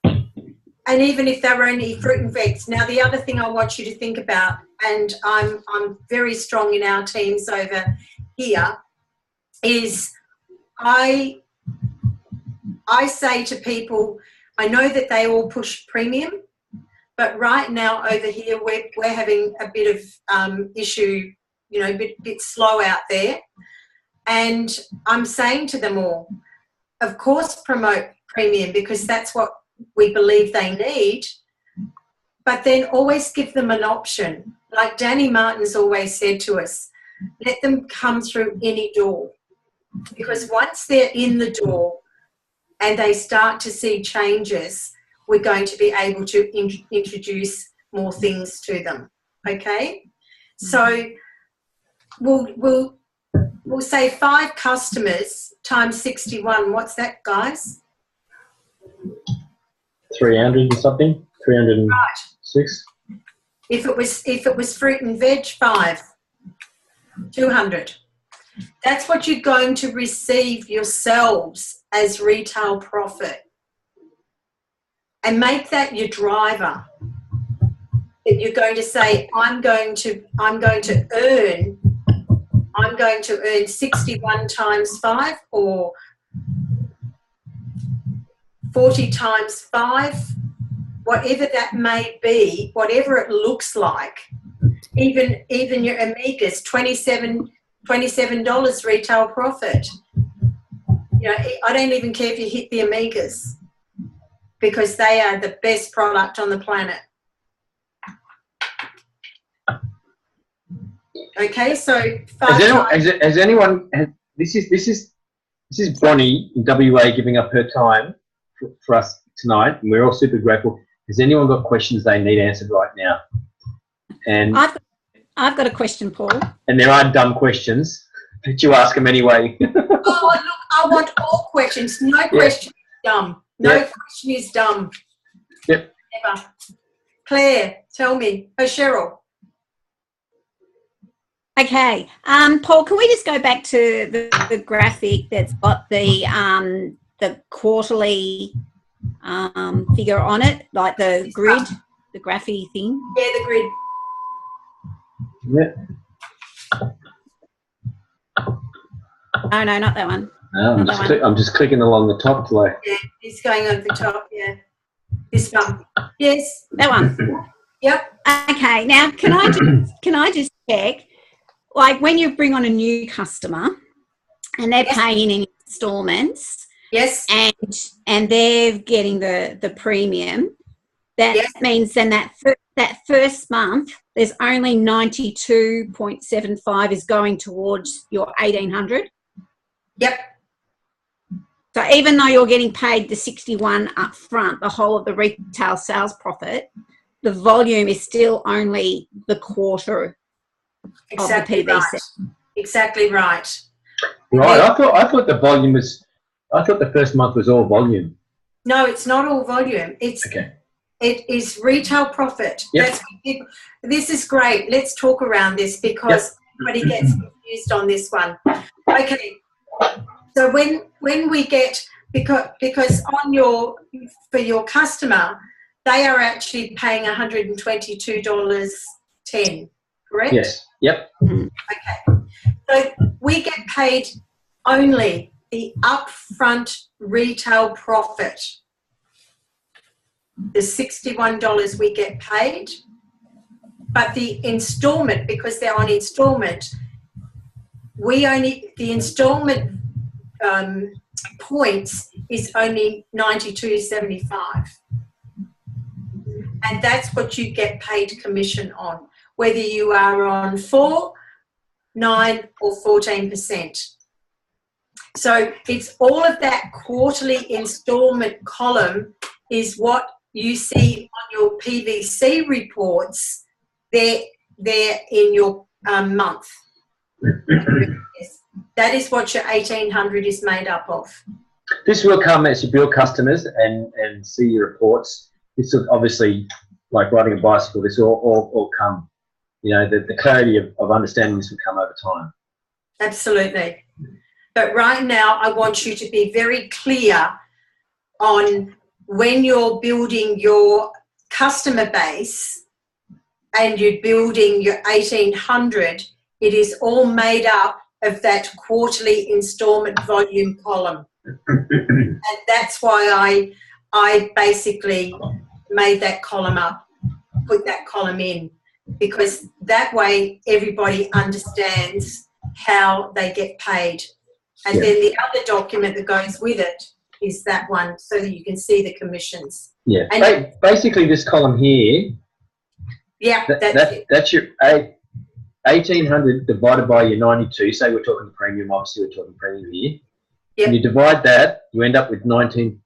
A: and even if they were only fruit and vegs. Now, the other thing I want you to think about, and I'm very strong in our teams over here, is I say to people, I know that they all push premium, but right now over here we're having a bit of issue, you know, a bit slow out there, and I'm saying to them all, of course, promote premium, because that's what we believe they need, but then always give them an option. Like Danny Martin's always said to us, let them come through any door, because once they're in the door and they start to see changes, we're going to be able to introduce more things to them. Okay, so we'll say 5 customers times 61. What's that, guys?
B: 300 and something. 306.
A: Right. If it was fruit and veg, 5. 200. That's what you're going to receive yourselves as retail profit, and make that your driver. That you're going to say, I'm going to earn 61 times 5, or 40 times 5, whatever that may be, whatever it looks like. Even your Amigas, $27 retail profit. You know, I don't even care if you hit the Amigas, because they are the best product on the planet. Okay, so 5 times.
B: Has anyone? This is Bonnie in WA giving up her time for us tonight, and we're all super grateful. Has anyone got questions they need answered right now? And
C: I've got a question, Paul.
B: And there are dumb questions, but you ask them anyway.
A: Oh, look, I want all questions. No question is dumb. No question is dumb.
B: Yep.
A: Never. Claire, tell me. Oh, Cheryl.
C: Okay, Paul, can we just go back to the graphic that's got the quarterly figure on it, like the grid, the graphy thing?
A: Yeah, the grid.
B: Yeah.
C: Oh, no, not that one.
B: No, I'm just clicking along the top till I...
A: Yeah, it's going over the top, yeah. This one. Yes.
C: That one.
A: Yep.
C: Okay, now can I just check, like when you bring on a new customer and they're paying in installments,
A: yes,
C: and they're getting the premium, that means then that first month there's only 92.75 is going towards your 1,800.
A: Yep.
C: So even though you're getting paid the 61 up front, the whole of the retail sales profit, the volume is still only the quarter
A: exactly
C: of the PVC.
A: Right. Exactly right.
B: Right. I thought the volume was. I thought the first month was all volume.
A: No, it's not all volume. It is retail profit.
B: Yep.
A: This is great. Let's talk around this, because everybody gets confused on this one. Okay. So when we get, because for your customer, they are actually paying $122.10, correct?
B: Yes. Yep.
A: Okay. So we get paid only the upfront retail profit. The $61 we get paid, but the installment, because they're on installment, the installment points is only $92.75. And that's what you get paid commission on, whether you are on 4, 9 or 14%. So it's all of that quarterly instalment column is what you see on your PVC reports. They're in your month. That is what your 1,800 is made up of.
B: This will come as you build customers and see your reports. This will obviously, like riding a bicycle, this will all come. You know, the clarity of understanding this will come over time.
A: Absolutely. But right now, I want you to be very clear on when you're building your customer base and you're building your 1,800, it is all made up of that quarterly instalment volume column. And that's why I basically made that column up, put that column in, because that way everybody understands how they get paid. And then the other document that goes with it is that one, so that you can see the commissions.
B: Yeah,
A: and
B: basically this column here, that's your 1,800 divided by your 92. Say we're talking premium, obviously we're talking premium here.
A: Yep.
B: And you divide that, you end up with 19.407.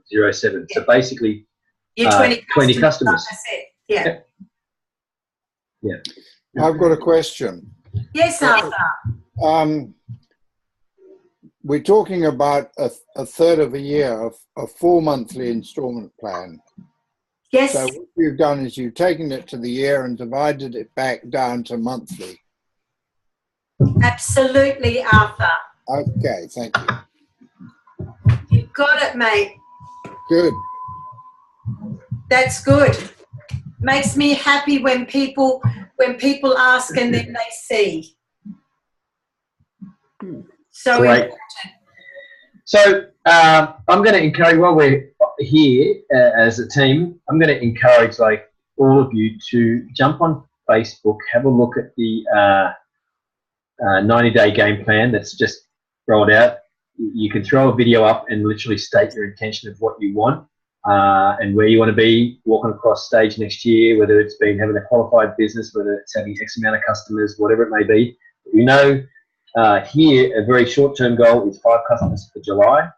B: Yep. So basically,
A: your
B: 20 customers.
A: Yeah.
B: Yeah.
E: I've got a question.
A: Yes, Arthur.
E: We're talking about a third of a year, a 4 monthly instalment plan.
A: Yes.
E: So what you've done is you've taken it to the year and divided it back down to monthly.
A: Absolutely, Arthur.
E: Okay, thank you.
A: You got it, mate.
E: Good.
A: That's good. Makes me happy when people ask and then they see. So
B: great. So I'm going to encourage, while we're here as a team, I'm going to encourage like all of you to jump on Facebook, have a look at the 90-day game plan that's just rolled out. You can throw a video up and literally state your intention of what you want and where you want to be walking across stage next year, whether it's been having a qualified business, whether it's having X amount of customers, whatever it may be. We know here a very short-term goal is 5 customers for July.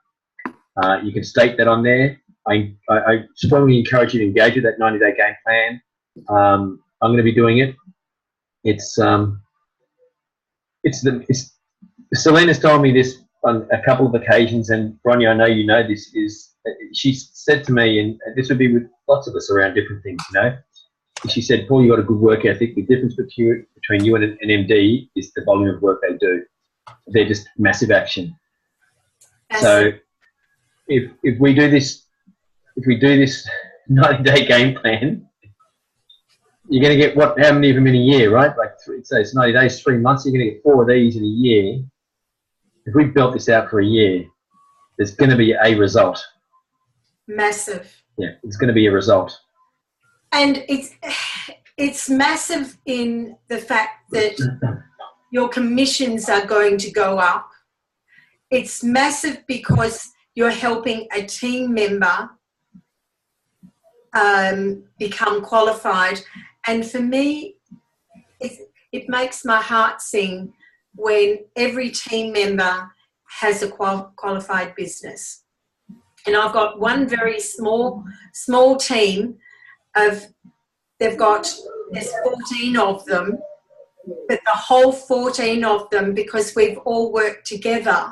B: You can state that on there. I strongly encourage you to engage with that 90-day game plan. I'm going to be doing it. Selena's told me this on a couple of occasions, and Bronwyn, I know you know this, she said to me, and this would be with lots of us around different things, you know, she said, Paul, you've got a good work ethic. The difference between you and an MD is the volume of work they do. They're just massive action. So if we do this 90-day game plan, you're going to get how many of them in a year, right? Like so it's 90 days, 3 months. You're going to get 4 of these in a year. If we built this out for a year, there's going to be a result.
A: Massive.
B: Yeah, it's going to be a result.
A: And it's massive in the fact that your commissions are going to go up. It's massive because you're helping a team member become qualified. And for me, it makes my heart sing when every team member has a qualified business. And I've got one very small team there's 14 of them, but the whole 14 of them, because we've all worked together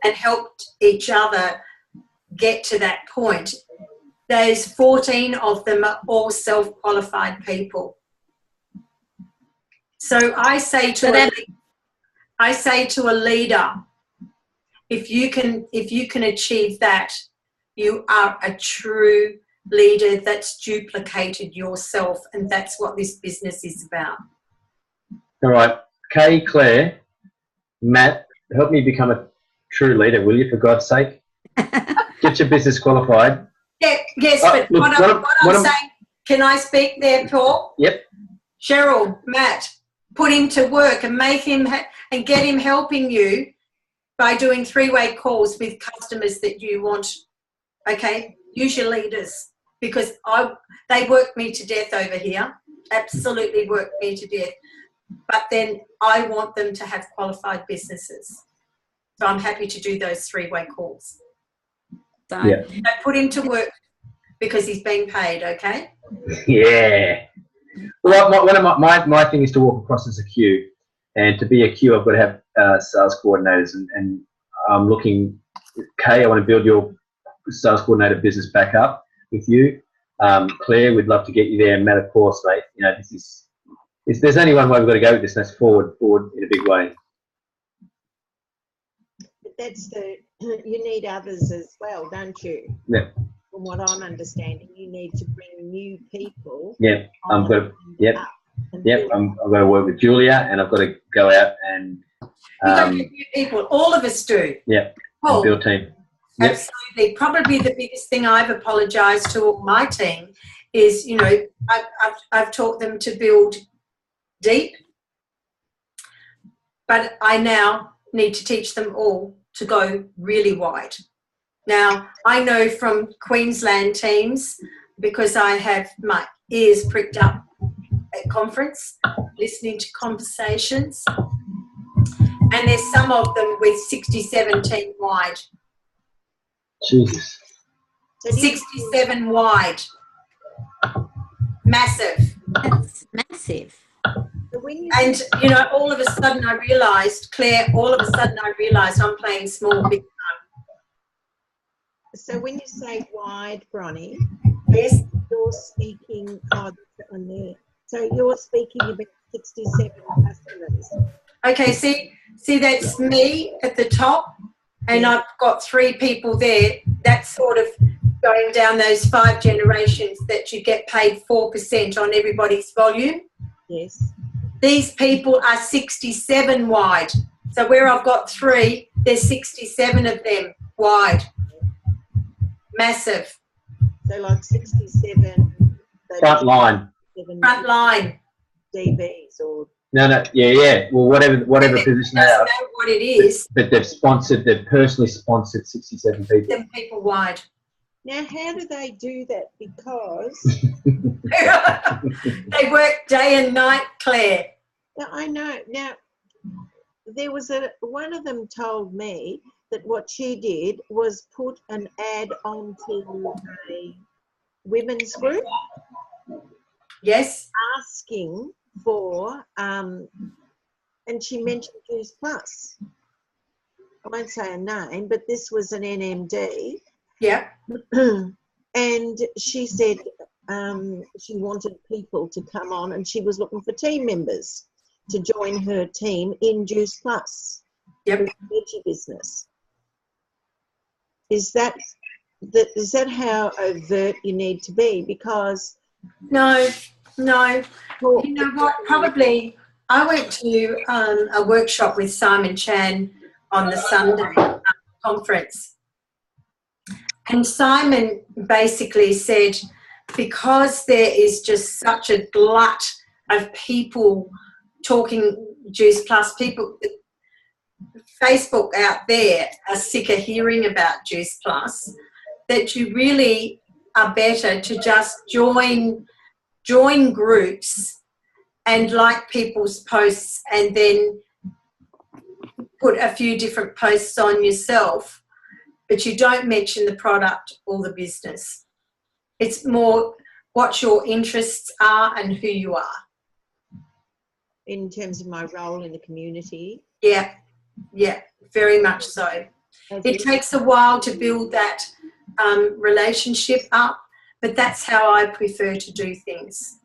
A: and helped each other get to that point, those 14 of them are all self-qualified people. So I say to a leader, if you can achieve that, you are a true leader that's duplicated yourself, and that's what this business is about.
B: All right, Kay, Claire, Matt, help me become a true leader, will you, for God's sake? Get your business qualified.
A: Yeah, yes, but look, what I'm saying, can I speak there, Paul?
B: Yep.
A: Cheryl, Matt, put him to work and make him and get him helping you by doing 3-way calls with customers that you want. Okay, use your leaders. because they work me to death over here, absolutely work me to death. But then I want them to have qualified businesses. So I'm happy to do those three-way calls. So
B: Yeah.
A: I put him to work because he's being paid, okay?
B: Yeah. Well, one of my thing is to walk across as a queue, and to be a queue, I've got to have sales coordinators, and I'm looking, Kay, I want to build your sales coordinator business back up with you. Claire, we'd love to get you there. Matt, of course, mate. You know, there's only one way we've got to go with this, and that's forward in a big way.
D: But you need others as well, don't you?
B: Yeah.
D: From what I'm understanding, you need to bring new people.
B: Yeah, I've got to. Yep.
D: Yep.
B: I've got to work with Julia, and I've got to go out and.
A: We've got to get new people. All of us do.
B: Yeah.
A: Oh,
B: build team. Yep.
A: Absolutely. Probably the biggest thing I've apologised to all my team is, you know, I've taught them to build deep, but I now need to teach them all to go really wide. Now, I know from Queensland teams, because I have my ears pricked up at conference, listening to conversations, and there's some of them with 67 team wide.
B: Jesus.
A: 67 wide. Massive.
C: That's massive.
A: And, you know, all of a sudden I realised, Claire, I'm playing small, big time.
D: So when you say wide, Bronnie,
A: Yes.
D: you're speaking, on there. So you're speaking about 67 customers.
A: Okay, see that's me at the top, and I've got 3 people there. That's sort of going down those 5 generations that you get paid 4% on everybody's volume.
D: Yes.
A: These people are 67 wide. So where I've got 3, there's 67 of them wide. Massive.
D: So like 67.
B: Front line.
A: Front line.
D: DBs or.
B: No, yeah. Well, whatever position they are.
A: Know what it is.
B: But they've personally sponsored 67 people.
A: 7 people wide.
D: Now, how do they do that? Because
A: they work day and night, Claire.
D: now, I know. Now, there was one of them told me that what she did was put an ad onto a women's group.
A: Yes.
D: Asking for, and she mentioned Juice Plus. I won't say a name, but this was an NMD.
A: Yeah.
D: And she said she wanted people to come on, and she was looking for team members to join her team in Juice Plus.
A: Yep.
D: Veggie business. Is that how overt you need to be? Because
A: No. You know what? Probably I went to a workshop with Simon Chan on the Sunday conference. And Simon basically said, because there is just such a glut of people talking Juice Plus, people, Facebook out there are sick of hearing about Juice Plus, that you really are better to just join groups and like people's posts and then put a few different posts on yourself, but you don't mention the product or the business. It's more what your interests are and who you are.
D: in terms of my role in the community.
A: Yeah, very much so. It takes a while to build that relationship up, but that's how I prefer to do things.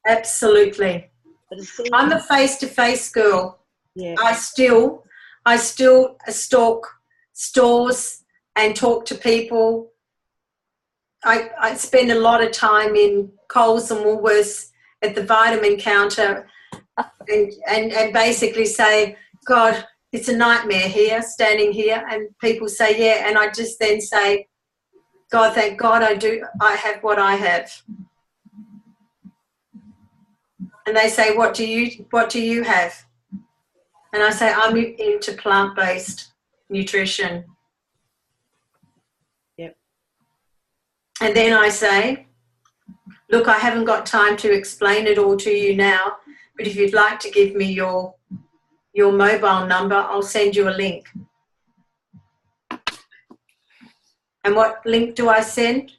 A: Absolutely. I'm a face-to-face girl.
D: Yeah.
A: I still stalk stores and talk to people. I spend a lot of time in Coles and Woolworths at the vitamin counter and basically say, God, it's a nightmare here, standing here. And people say, yeah. And I just then say, God, thank God I have what I have. And they say, what do you have? And I say, I'm into plant-based nutrition.
D: Yep.
A: And then I say, look, I haven't got time to explain it all to you now, but if you'd like to give me your mobile number, I'll send you a link. And what link do I send?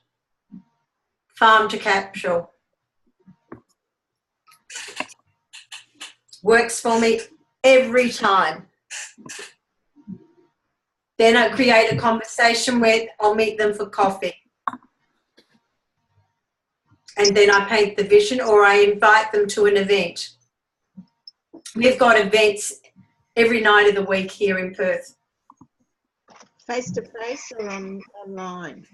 A: Farm to Capsule. Works for me every time. Then I create a conversation where I'll meet them for coffee. And then I paint the vision, or I invite them to an event. We've got events every night of the week here in Perth.
D: Face to face or online?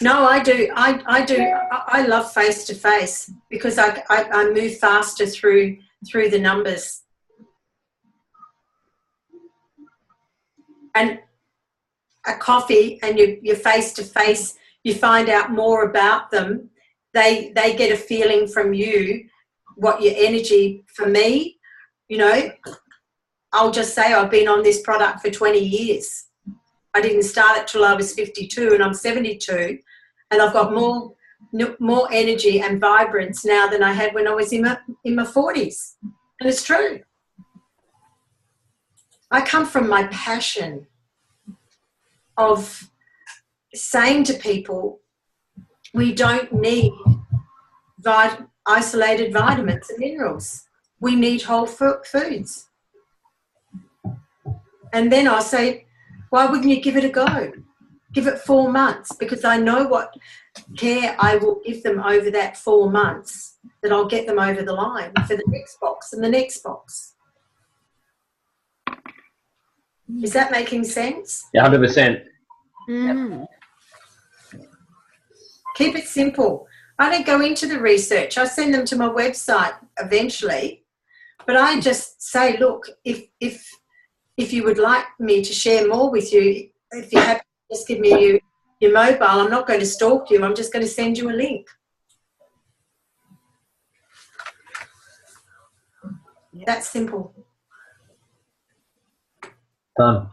A: No, I do. I love face to face because I move faster through the numbers. And a coffee and you're face to face, you find out more about them. They get a feeling from you, what your energy. For me, you know, I'll just say I've been on this product for 20 years. I didn't start it till I was 52 and I'm 72, and I've got more energy and vibrance now than I had when I was in my 40s. And it's true. I come from my passion of saying to people, we don't need isolated vitamins and minerals. We need whole foods. And then I say, why wouldn't you give it a go? Give it 4 months, because I know what care I will give them over that 4 months, that I'll get them over the line for the next box and the next box. Is that making sense?
B: Yeah, 100%.
C: Mm.
A: Keep it simple. I don't go into the research. I send them to my website eventually, but I just say, look, if you would like me to share more with you, if you have, just give me your mobile. I'm not going to stalk you. I'm just going to send you a link. That's simple.
B: Done.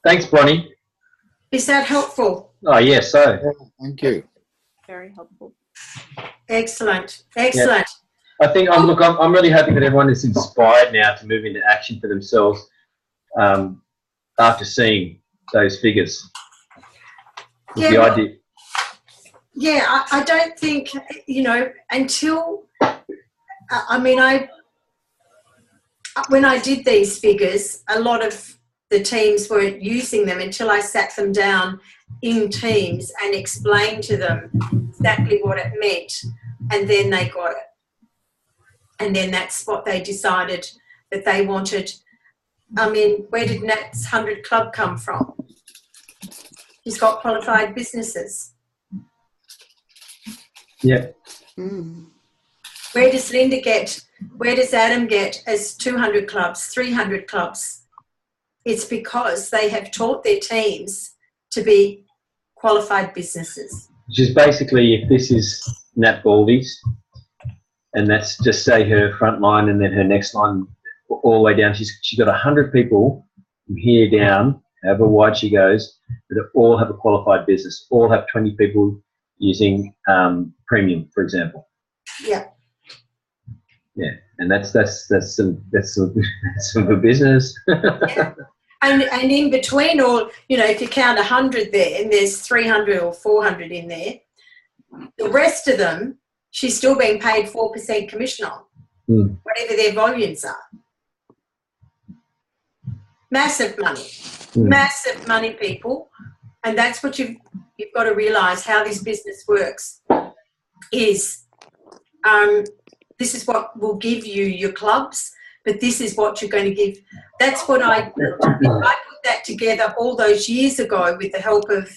B: Thanks, Bronnie.
A: Is that helpful?
B: Oh, yes, so.
E: Yeah, thank you.
C: Very helpful.
A: Excellent. Excellent.
B: I think I'm really hoping that everyone is inspired now to move into action for themselves after seeing those figures.
A: Yeah,
B: the idea.
A: Yeah, I don't think, you know, until, when I did these figures, a lot of the teams weren't using them until I sat them down in teams and explained to them exactly what it meant, and then they got it. And then that's what they decided that they wanted. I mean, where did Nat's 100 Club come from? He's got qualified businesses.
B: Yeah.
C: Mm.
A: Where does Linda get, where does Adam get as 200 clubs, 300 clubs? It's because they have taught their teams to be qualified businesses.
B: Which is basically, if this is Nat Baldy's, and that's just say her front line and then her next line all the way down, she's got 100 people from here down, however wide she goes, that all have a qualified business, all have 20 people using premium, for example.
A: Yeah.
B: Yeah, and that's some good business.
A: Yeah. And in between all, you know, if you count 100 there and there's 300 or 400 in there, the rest of them, she's still being paid 4% commission on, whatever their volumes are. Massive money. Massive money, people. And that's what you've got to realise, how this business works is this is what will give you your clubs, but this is what you're going to give. That's what I put that together all those years ago with the help of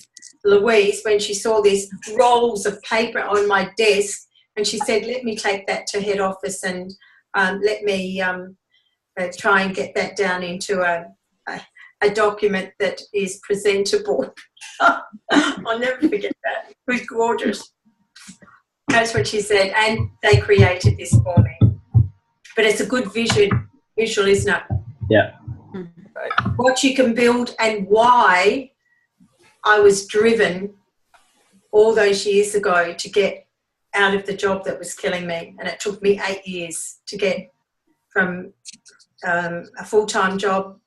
A: Louise, when she saw these rolls of paper on my desk, and she said, let me take that to head office and let me try and get that down into a document that is presentable. I'll never forget that. It was gorgeous. That's what she said, and they created this for me. But it's a good visual, isn't it?
B: Yeah.
A: What you can build and why I was driven all those years ago to get out of the job that was killing me. And it took me 8 years to get from a full-time job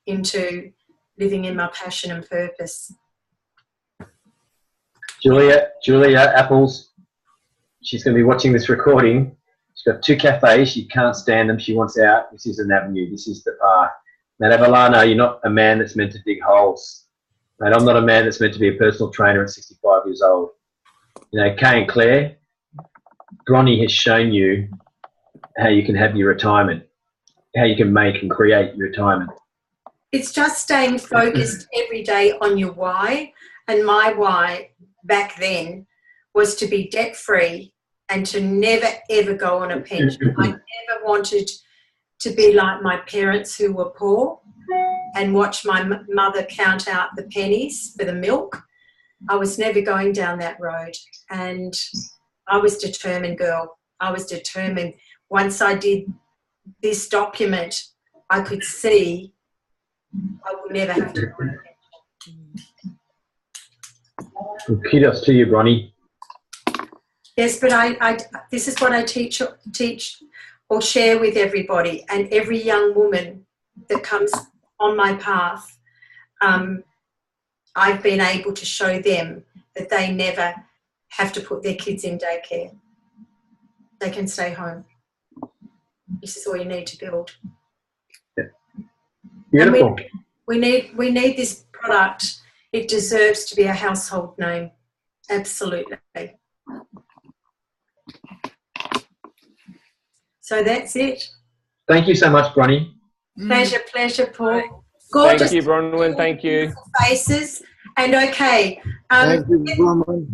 A: into living in my passion and purpose.
B: Julia Apples, she's going to be watching this recording. She's got 2 cafes. She can't stand them. She wants out. This is an avenue. This is the path. Now, Avalana, you're not a man that's meant to dig holes. Mate, I'm not a man that's meant to be a personal trainer at 65 years old. You know, Kay and Claire, Bronnie has shown you how you can have your retirement, how you can make and create your retirement.
A: It's just staying focused every day on your why. And my why back then was to be debt-free and to never, ever go on a pension. I never wanted to be like my parents who were poor and watch my mother count out the pennies for the milk. I was never going down that road. And I was determined, girl. I was determined. Once I did this document, I could see I will never have to go on a pension.
B: Well, kudos to you, Bronnie.
A: Yes, but this is what I teach or share with everybody, and every young woman that comes on my path, I've been able to show them that they never have to put their kids in daycare. They can stay home. This is all you need to build.
B: Yeah. Beautiful.
A: And we need this product. It deserves to be a household name. Absolutely. So that's it.
B: Thank you so much, Bronnie.
A: Pleasure, Paul. Gorgeous.
F: Thank you, Bronwyn. Thank you.
A: Faces. And okay.
E: Thank you, Bronwyn.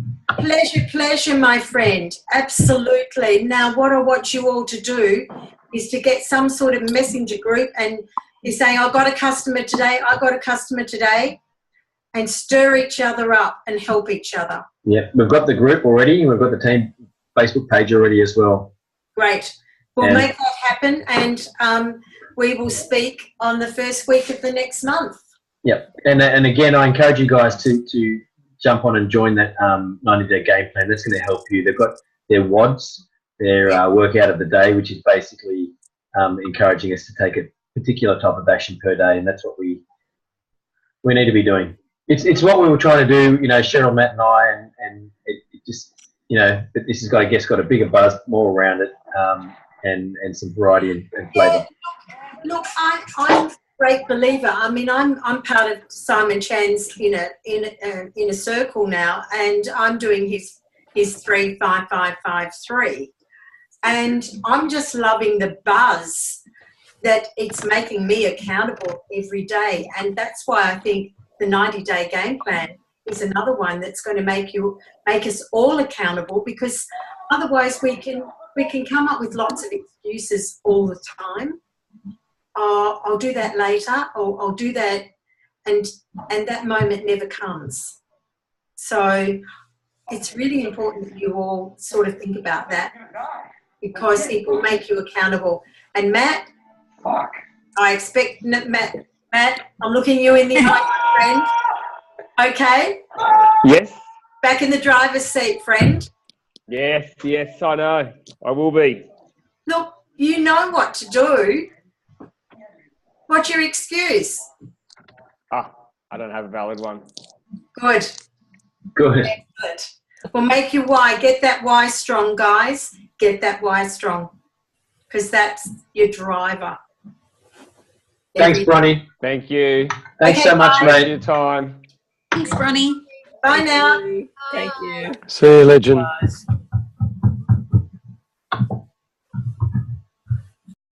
A: Pleasure, my friend. Absolutely. Now, what I want you all to do is to get some sort of messenger group, and you're saying, I got a customer today, and stir each other up and help each other.
B: Yeah, we've got the group already. We've got the team Facebook page already as well.
A: Great. We'll make that happen, and we will speak on the first week of the next month.
B: Yep. And again, I encourage you guys to jump on and join that 90-day game plan. That's going to help you. They've got their WODs, their workout of the day, which is basically encouraging us to take a particular type of action per day, and that's what we need to be doing. It's what we were trying to do, you know, Cheryl, Matt, and I, and it just, you know, but this has got, I guess, got a bigger buzz more around it, and some variety and flavour.
A: Look, I'm a great believer. I mean, I'm part of Simon Chan's in a circle now, and I'm doing his 3-5-5-5-3, and I'm just loving the buzz that it's making me accountable every day, and that's why I think the 90-day game plan is another one that's going to make us all accountable, because otherwise we can come up with lots of excuses all the time. I'll do that later, or I'll do that, and that moment never comes. So it's really important that you all sort of think about that, because it will make you accountable. And Matt, I expect Matt, I'm looking you in the eye, my friend. Okay?
F: Yes.
A: Back in the driver's seat, friend.
F: Yes, I know. I will be.
A: Look, you know what to do. What's your excuse?
F: I don't have a valid one.
A: Good. Excellent. Well, make your why. Get that why strong, guys. Get that why strong, because that's your driver.
B: Thanks, Bronnie.
F: Thank you.
B: Thanks so much,
A: bye.
B: mate.
F: For your time.
C: Thanks, Bronnie.
A: Bye now.
G: Thank you.
H: See you, legend.